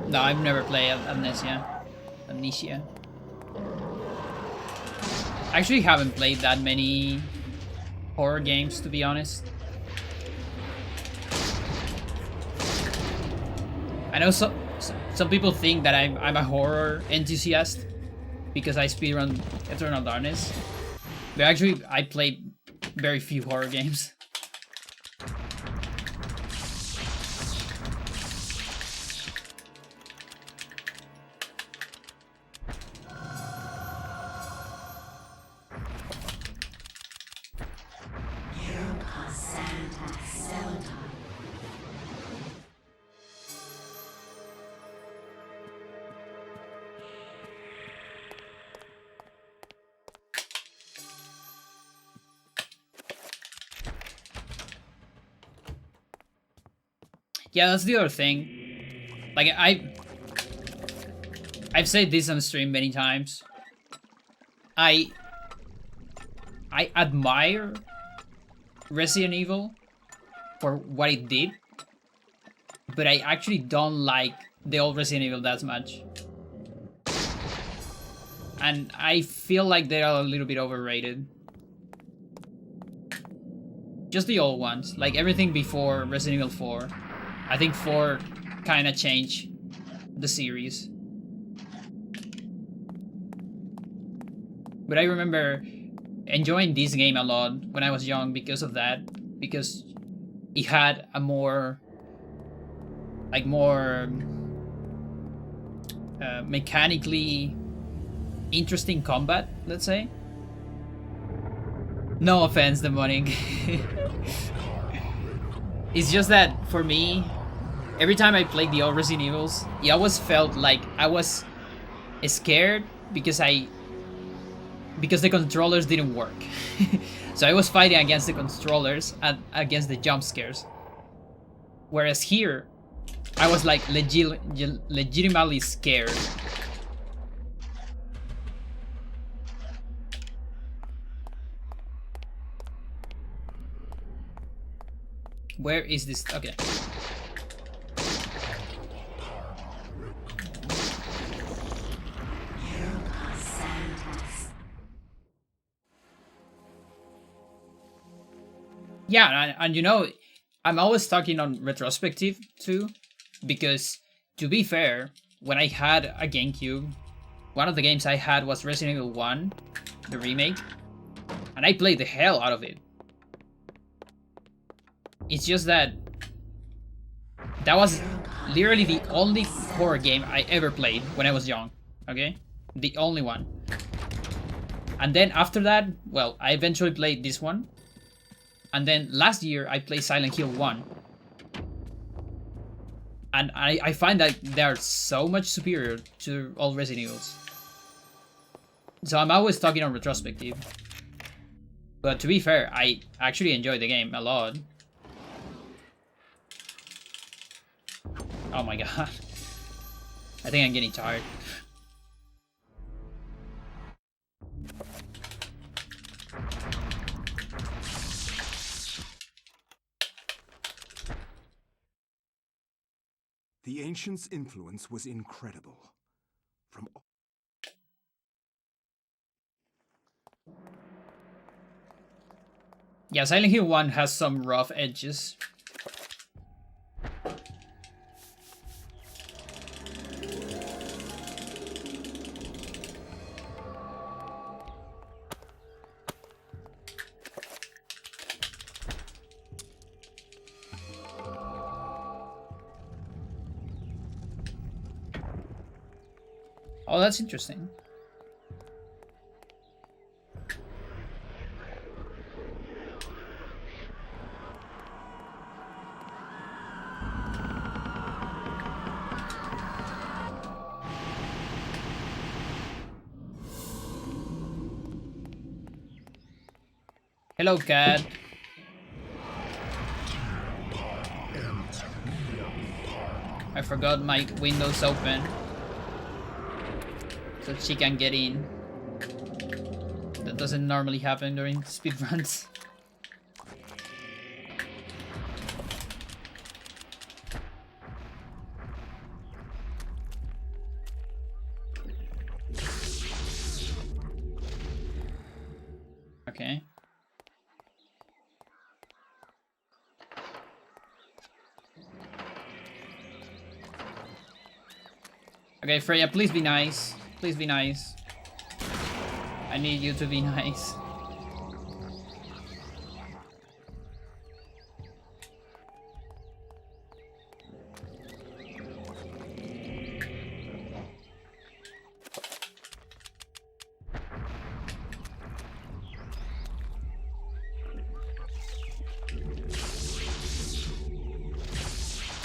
No, I've never played Amnesia. I actually haven't played that many horror games, to be honest. I know some people think that I'm a horror enthusiast because I speedrun Eternal Darkness, but actually I played very few horror games. Yeah, that's the other thing. Like, I've said this on stream many times. I admire Resident Evil for what it did, but I actually don't like the old Resident Evil that much. And I feel like they are a little bit overrated. Just the old ones, like everything before Resident Evil 4. I think 4 kind of changed the series. But I remember enjoying this game a lot when I was young because of that. Because it had a more mechanically interesting combat, let's say. No offense, demonic. It's just that for me, every time I played the old Resident Evils, it always felt like I was scared because the controllers didn't work. So I was fighting against the controllers and against the jump scares. Whereas here, I was like legitimately scared. Where is this? Okay. Yeah, and you know, I'm always talking on retrospective too, because to be fair, when I had a GameCube, one of the games I had was Resident Evil 1, the remake, and I played the hell out of it. It's just that that was literally the only horror game I ever played when I was young, okay? The only one. And then after that, well, I eventually played this one. And then last year, I played Silent Hill 1. And I find that they are so much superior to all Resident Evils. So I'm always talking on retrospective. But to be fair, I actually enjoyed the game a lot. Oh my god. I think I'm getting tired. The ancients' influence was incredible. From Yeah, Silent Hill 1 has some rough edges. Oh, that's interesting. Hello, cat. I forgot my window's open, so she can get in. That doesn't normally happen during speedruns. Okay. Okay, Freya, please be nice. Please be nice. I need you to be nice.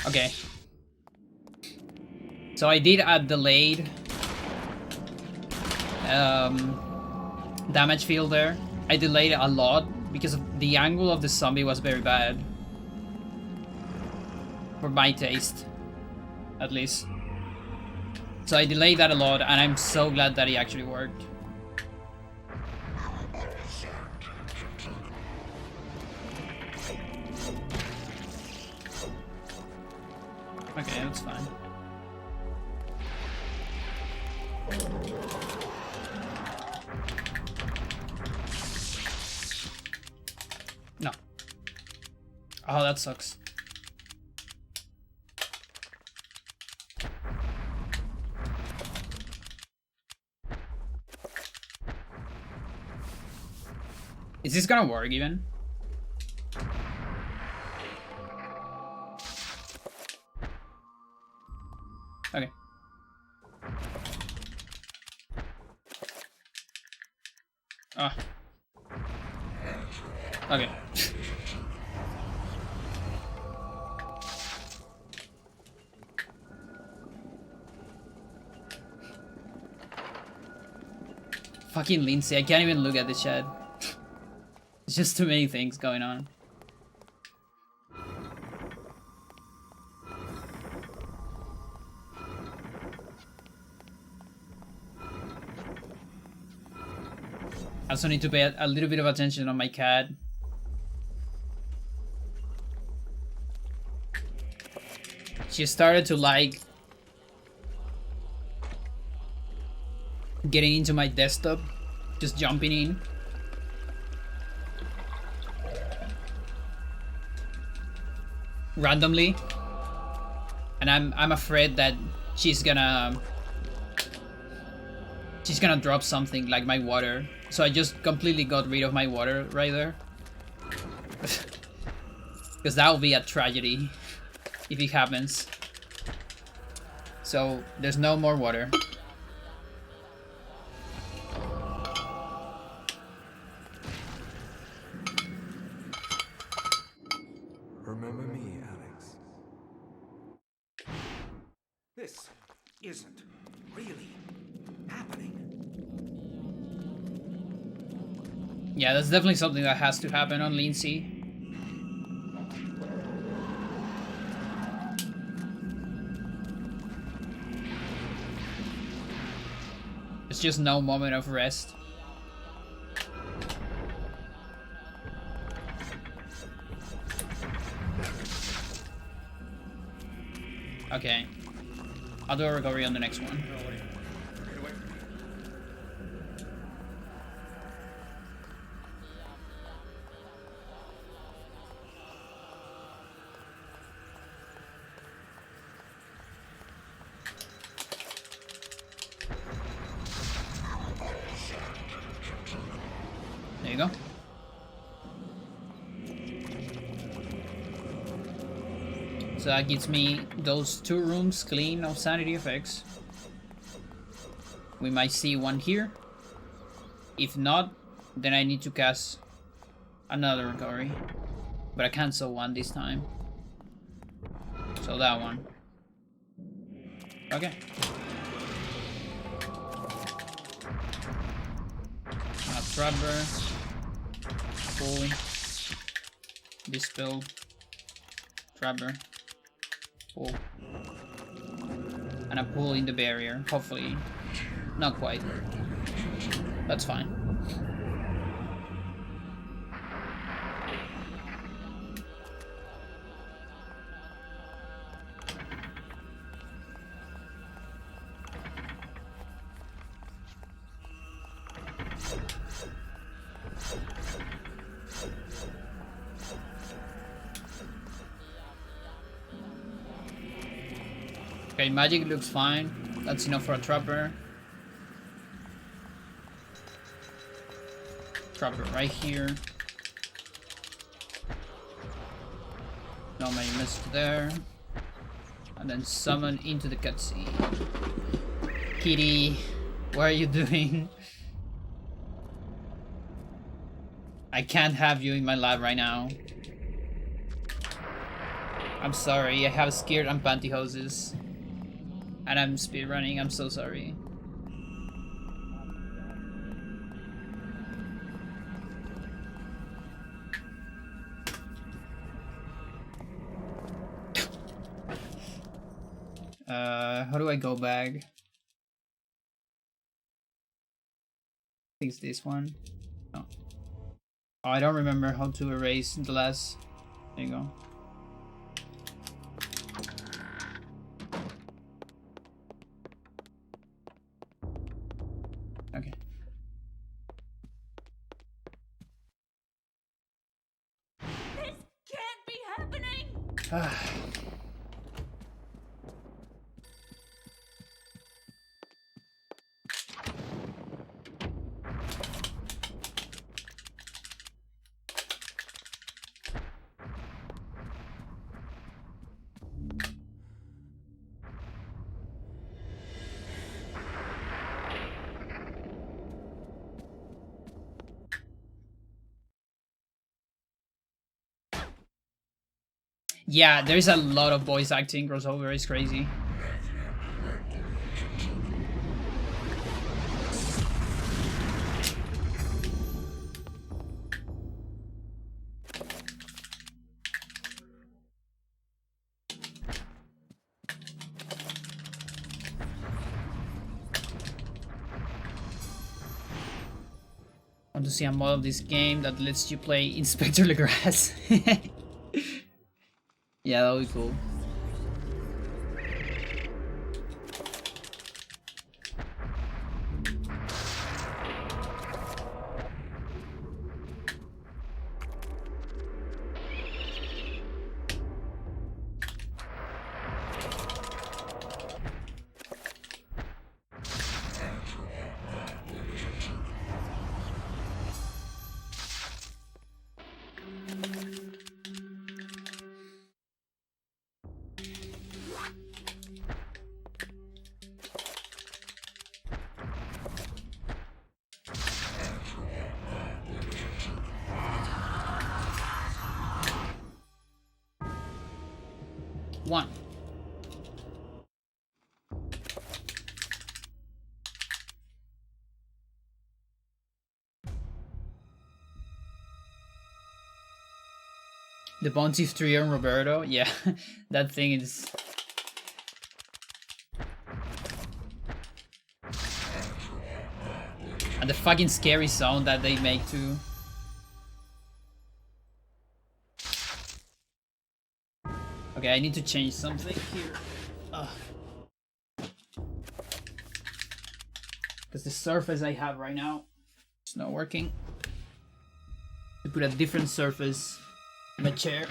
Okay. So I did add delayed damage field there. I delayed it a lot because the angle of the zombie was very bad. For my taste, at least. So I delayed that a lot, and I'm so glad that it actually worked. Okay, that's fine. No. Oh, that sucks. Is this gonna work even? Okay. Ah. Okay. Fucking Lindsay, I can't even look at the chat. There's just too many things going on. I also need to pay a little bit of attention on my cat. She started to like getting into my desktop, just jumping in. Randomly. And I'm afraid that she's gonna drop something like my water. So I just completely got rid of my water right there. Because that would be a tragedy if it happens. So there's no more water. Remember me, Alex. This isn't really happening. Yeah, that's definitely something that has to happen on Lindsay. It's just no moment of rest. Okay. I'll do a recovery on the next one. There you go. So that gets me those 2 rooms clean of sanity effects. We might see one here. If not, then I need to cast another recovery. But I cancel one this time. So that one. Okay. Trapper. pull. Dispel. Trapper. Pull. And I pull in the barrier, hopefully. Not quite. That's fine. Okay, magic looks fine. That's enough for a trapper. Trapper right here. No many missed there. And then summon into the cutscene. Kitty, what are you doing? I can't have you in my lab right now. I'm sorry, I have scared and pantyhoses. And I'm speedrunning, I'm so sorry. How do I go back? I think it's this one. No. Oh, I don't remember how to erase the last. There you go. Okay. This can't be happening! Yeah, there's a lot of voice acting crossover, it's crazy. I want to see a mod of this game that lets you play Inspector Legrasse. Yeah, that would be cool. One. The bounty 3 on Roberto? Yeah, that thing is... And the fucking scary sound that they make too. Okay, I need to change something here. Because the surface I have right now is not working. To put a different surface in my chair.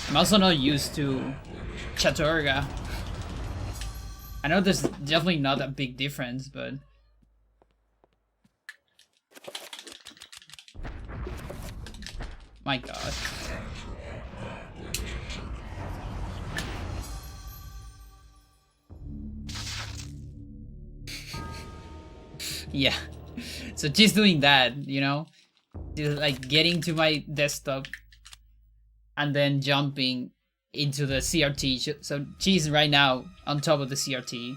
I'm also not used to Chaturga. I know there's definitely not a big difference, but... My god. Yeah. So just doing that, you know? Just like getting to my desktop and then jumping into the CRT. So she's right now on top of the CRT.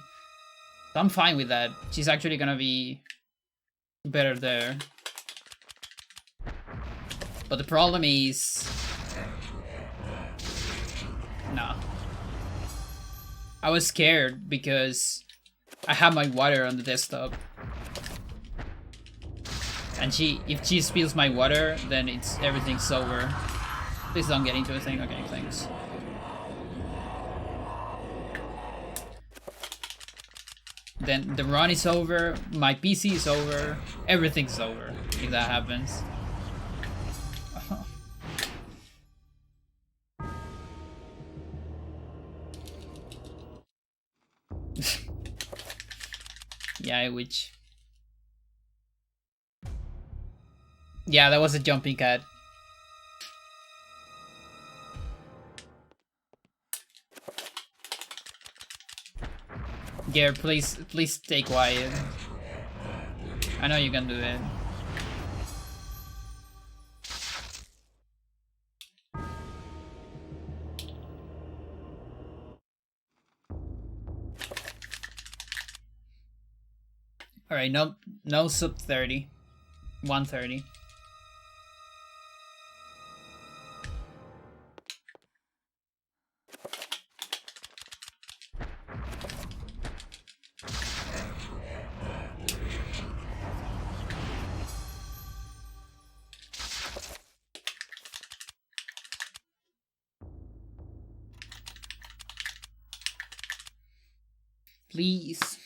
So I'm fine with that. She's actually gonna be better there. But the problem is... Nah. I was scared because I have my water on the desktop. And if she spills my water, then everything's over. Please don't get into a thing. Okay, thanks. Then the run is over, my PC is over, everything's over if that happens. Yeah, which... Yeah, that was a jumping cat. Gare, please stay quiet. I know you can do it. Alright, no sub 30. 130. Please.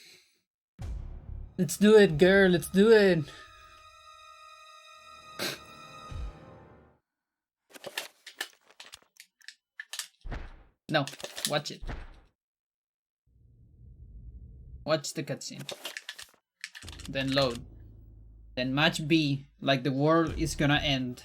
Let's do it, girl. Let's do it. No, watch it. Watch the cutscene. Then load. Then match B, like the world is gonna end.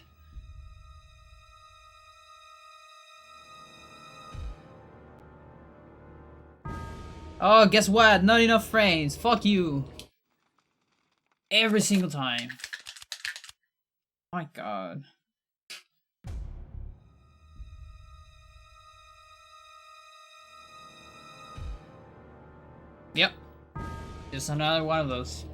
Oh, guess what? Not enough frames. Fuck you. Every single time. My god. Yep. Just another one of those.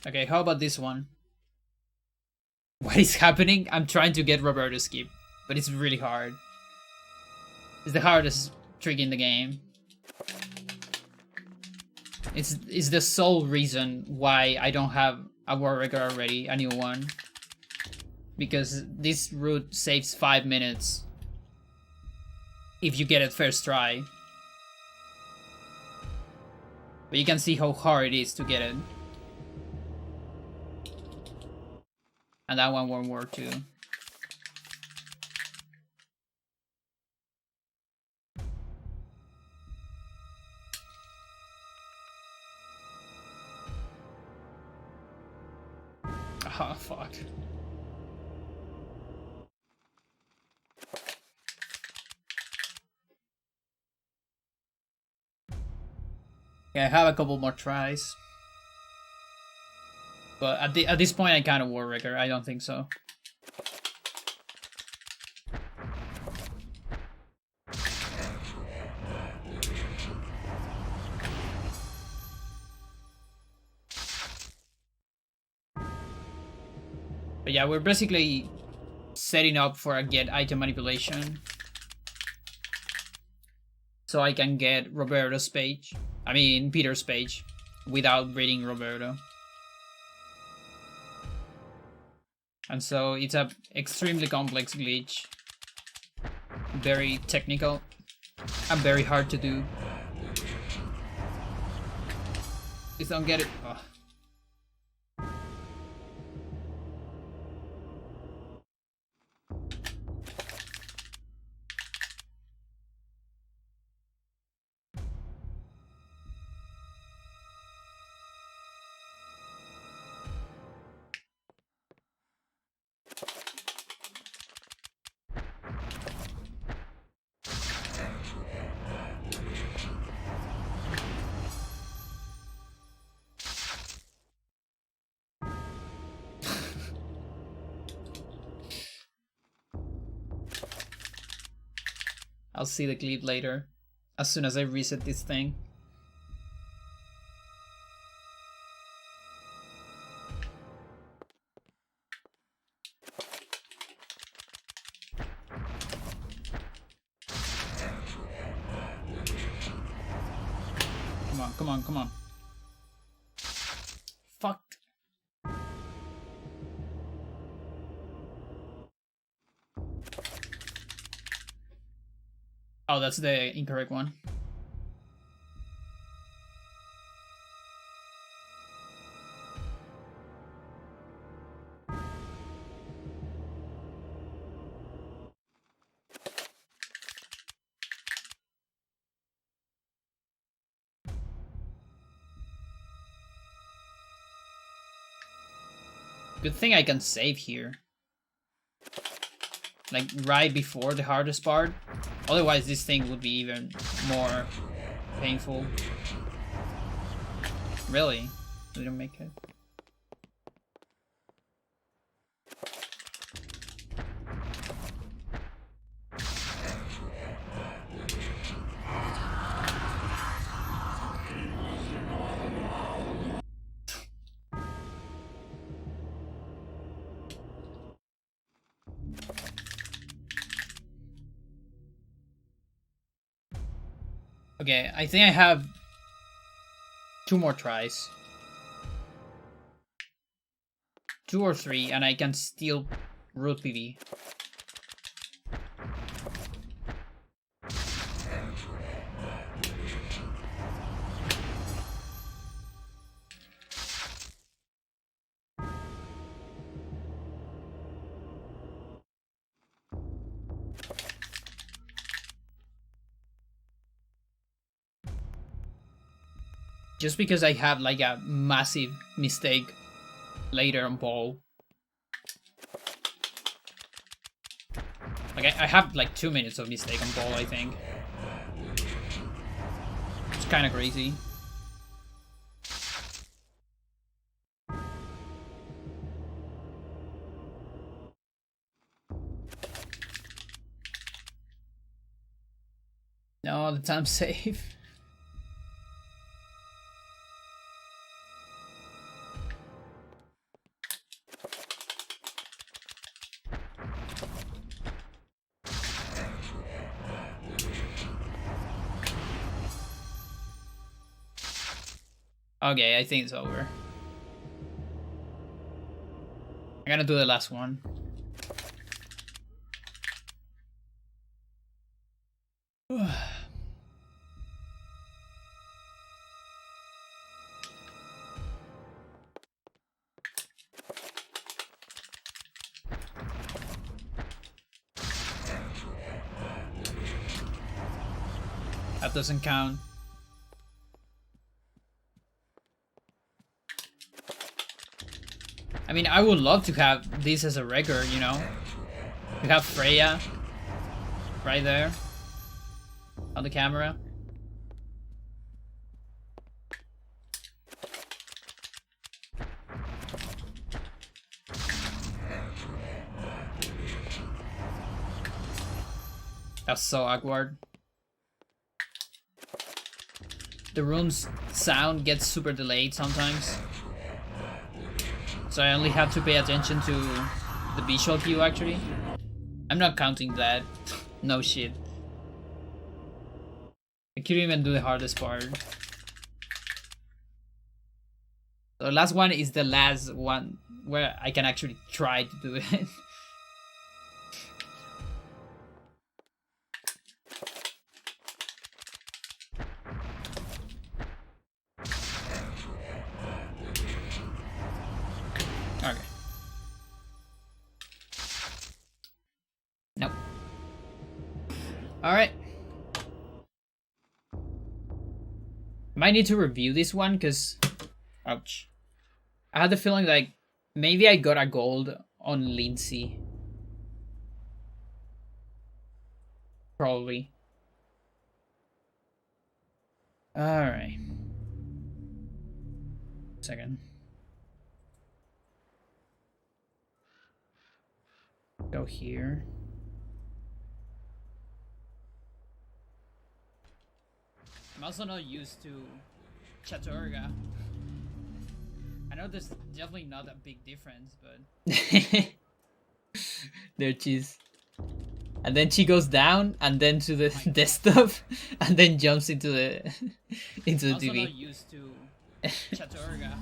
Okay, how about this one? What is happening? I'm trying to get Roberto Skip, but it's really hard. It's the hardest trick in the game. It's the sole reason why I don't have a war record already, a new one. Because this route saves 5 minutes if you get it first try. But you can see how hard it is to get it. And that one won't work too. Oh, fuck. Yeah, I have a couple more tries. But at this point, I kind of war wrecker. I don't think so. But yeah, we're basically setting up for a get item manipulation. So I can get Roberto's page. I mean, Peter's page. Without reading Roberto. And so it's a extremely complex glitch. Very technical. And very hard to do. Please don't get it. Oh. I'll see the clip later, as soon as I reset this thing. Come on, come on, come on. Fuck. Oh, that's the incorrect one. Good thing I can save here. Like, right before the hardest part. Otherwise, this thing would be even more painful. Really? Didn't make it. Okay, I think I have 2 more tries. 2 or 3, and I can steal root PV. Just because I have like a massive mistake later on ball. Like I have like 2 minutes of mistake on ball, I think. It's kind of crazy. No, the time's safe. Okay, I think it's over. I'm gonna do the last one. That doesn't count. I mean, I would love to have this as a record, you know? You have Freya right there on the camera. That's so awkward. The room's sound gets super delayed sometimes. So I only have to pay attention to the visual cue actually. I'm not counting that. No shit. I couldn't even do the hardest part. The last one is the last one where I can actually try to do it. Okay. Nope. Alright. Might need to review this one because... Ouch. I had the feeling like maybe I got a gold on Lindsay. Probably. Alright. Second. Go here. I'm also not used to Chaturga. I know there's definitely not a big difference, but there she's. And then she goes down and then to the desktop and then jumps into the into the also TV. Not used to Chaturga.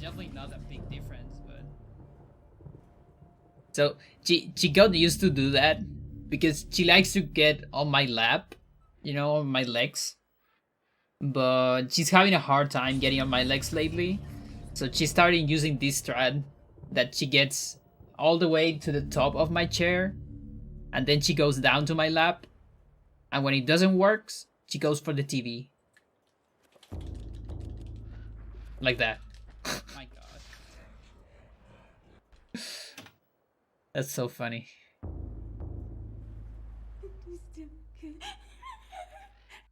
Definitely not a big difference, but so she got used to do that because she likes to get on my lap, you know, on my legs. But she's having a hard time getting on my legs lately. So she started using this strat that she gets all the way to the top of my chair and then she goes down to my lap. And when it doesn't work, she goes for the TV. Like that. My god. That's so funny.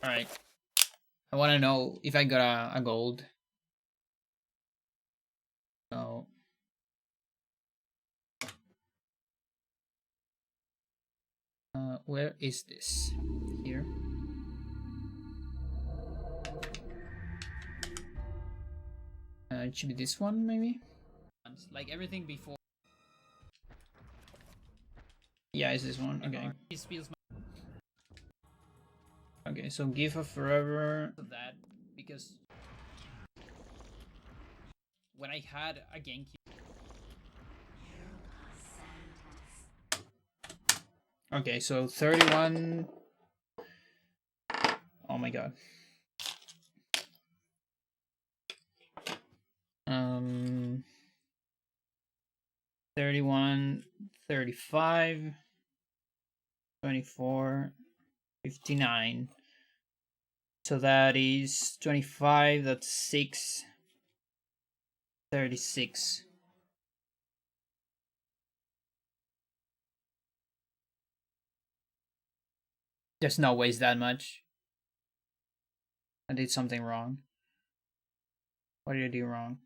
Alright. I want to know if I got a gold. So. Where is this? Here. It should be this one, maybe? Like everything before. Yeah, it's this one. Okay. Okay, so give her forever. That because when I had a GameCube. Okay, so 31. Oh my god. 31, 35, 24, 59. So that is 25, that's 6, 36. There's no way it's that much. I did something wrong. What did I do wrong?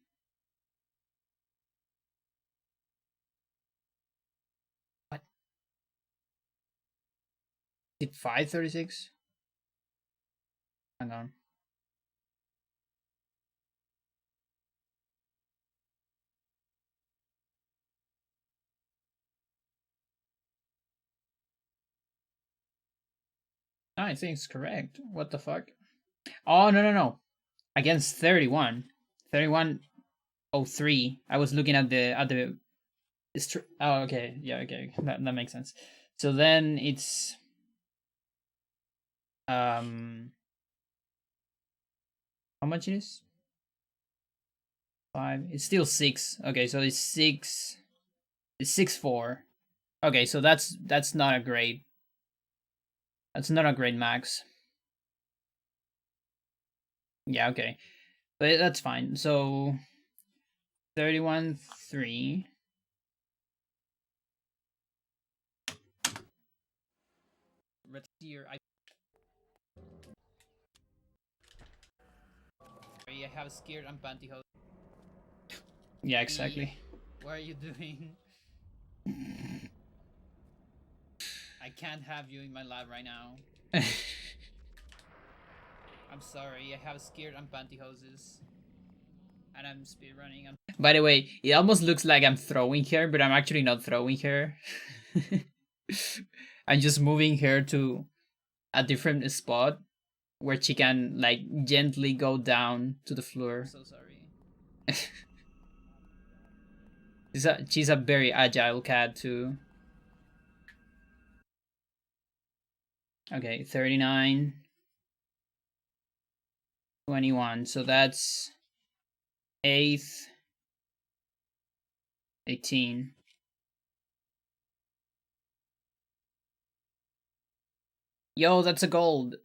What? Is it 536? Hang on. I think it's correct. What the fuck? Oh, no. Against 31. 3103. I was looking at the oh, okay. Yeah, okay. That makes sense. So then it's how much it is? 5. It's still 6. Okay, so it's 6. It's 6-4. Okay, so that's not a great. That's not a great max. Yeah, okay. But that's fine. So 31-3. Let's see your I have scared and pantyhose. Yeah, exactly. What are you doing? I can't have you in my lab right now. I'm sorry, I have scared and pantyhoses. And I'm speedrunning. By the way, it almost looks like I'm throwing her, but I'm actually not throwing her. I'm just moving her to a different spot where she can like gently go down to the floor. I'm so sorry. she's a very agile cat too. Okay, 39. 21. So that's 8th. 18. Yo, that's a gold.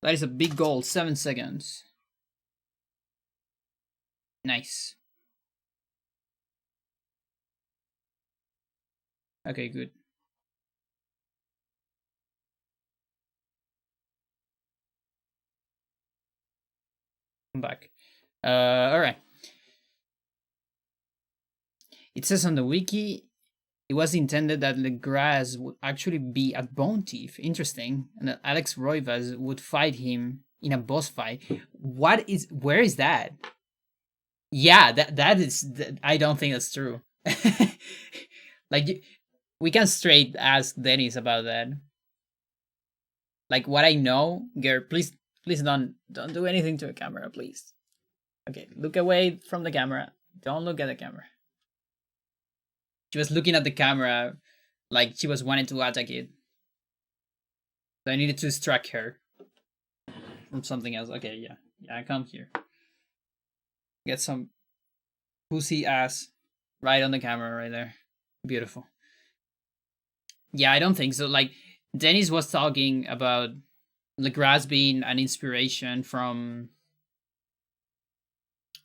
That is a big goal. 7 seconds. Nice. Okay, good. I'm back. Alright. It says on the wiki it was intended that Legras would actually be at Bone Thief. Interesting. And that Alex Roivas would fight him in a boss fight. Where is that? Yeah, that is, I don't think that's true. Like, we can straight ask Dennis about that. Like, what I know, Ger, please don't do anything to the camera, please. Okay, look away from the camera. Don't look at the camera. She was looking at the camera like she was wanting to attack it. So I needed to distract her from something else. Okay, yeah, come here. Get some pussy ass right on the camera right there. Beautiful. Yeah, I don't think so. Like, Dennis was talking about Legras being an inspiration from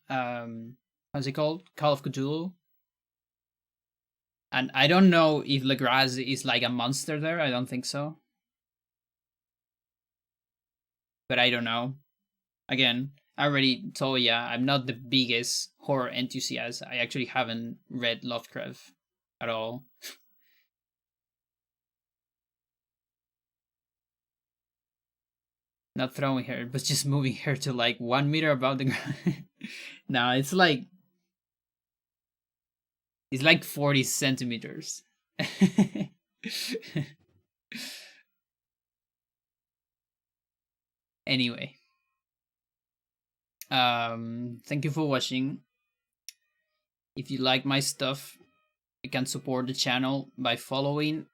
how's it called? Call of Cthulhu. And I don't know if Legras is like a monster there. I don't think so. But I don't know. Again, I already told ya I'm not the biggest horror enthusiast. I actually haven't read Lovecraft at all. Not throwing her, but just moving her to like 1 meter above the ground. No, it's like 40 centimeters. Anyway. Thank you for watching. If you like my stuff, you can support the channel by following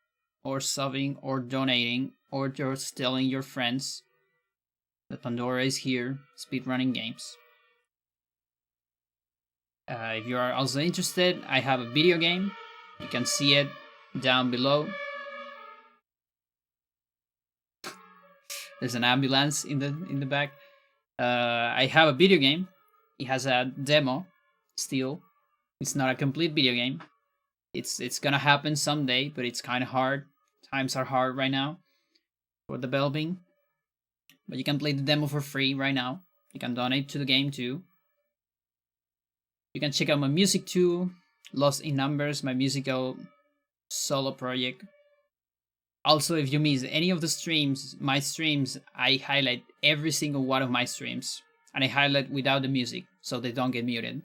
or subbing or donating or just telling your friends that Pandora is here, speedrunning games. If you are also interested, I have a video game. You can see it down below. There's an ambulance in the back. I have a video game. It has a demo still. It's not a complete video game. It's gonna happen someday, but it's kind of hard. Times are hard right now for developing. But you can play the demo for free right now. You can donate to the game too. You can check out my music too. Lost in Numbers, my musical solo project. Also, if you miss any of the streams, my streams, I highlight every single one of my streams. And I highlight without the music, so they don't get muted.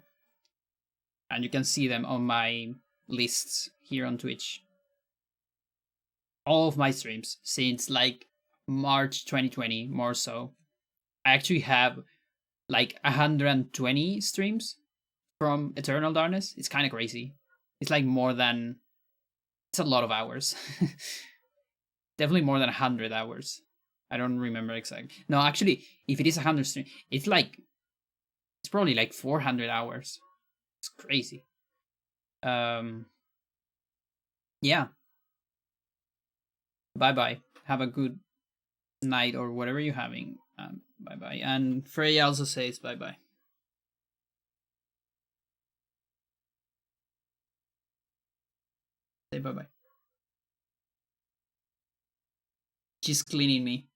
And you can see them on my lists here on Twitch. All of my streams, since like March 2020, more so. I actually have like 120 streams from Eternal Darkness. It's kind of crazy. It's like more than... It's a lot of hours. Definitely more than 100 hours. I don't remember exactly. No, actually, if it is 100 streams, it's probably like 400 hours. It's crazy. Yeah. Bye-bye. Have a good night or whatever you're having. Bye-bye. And Freya also says bye-bye. Say bye-bye. She's cleaning me.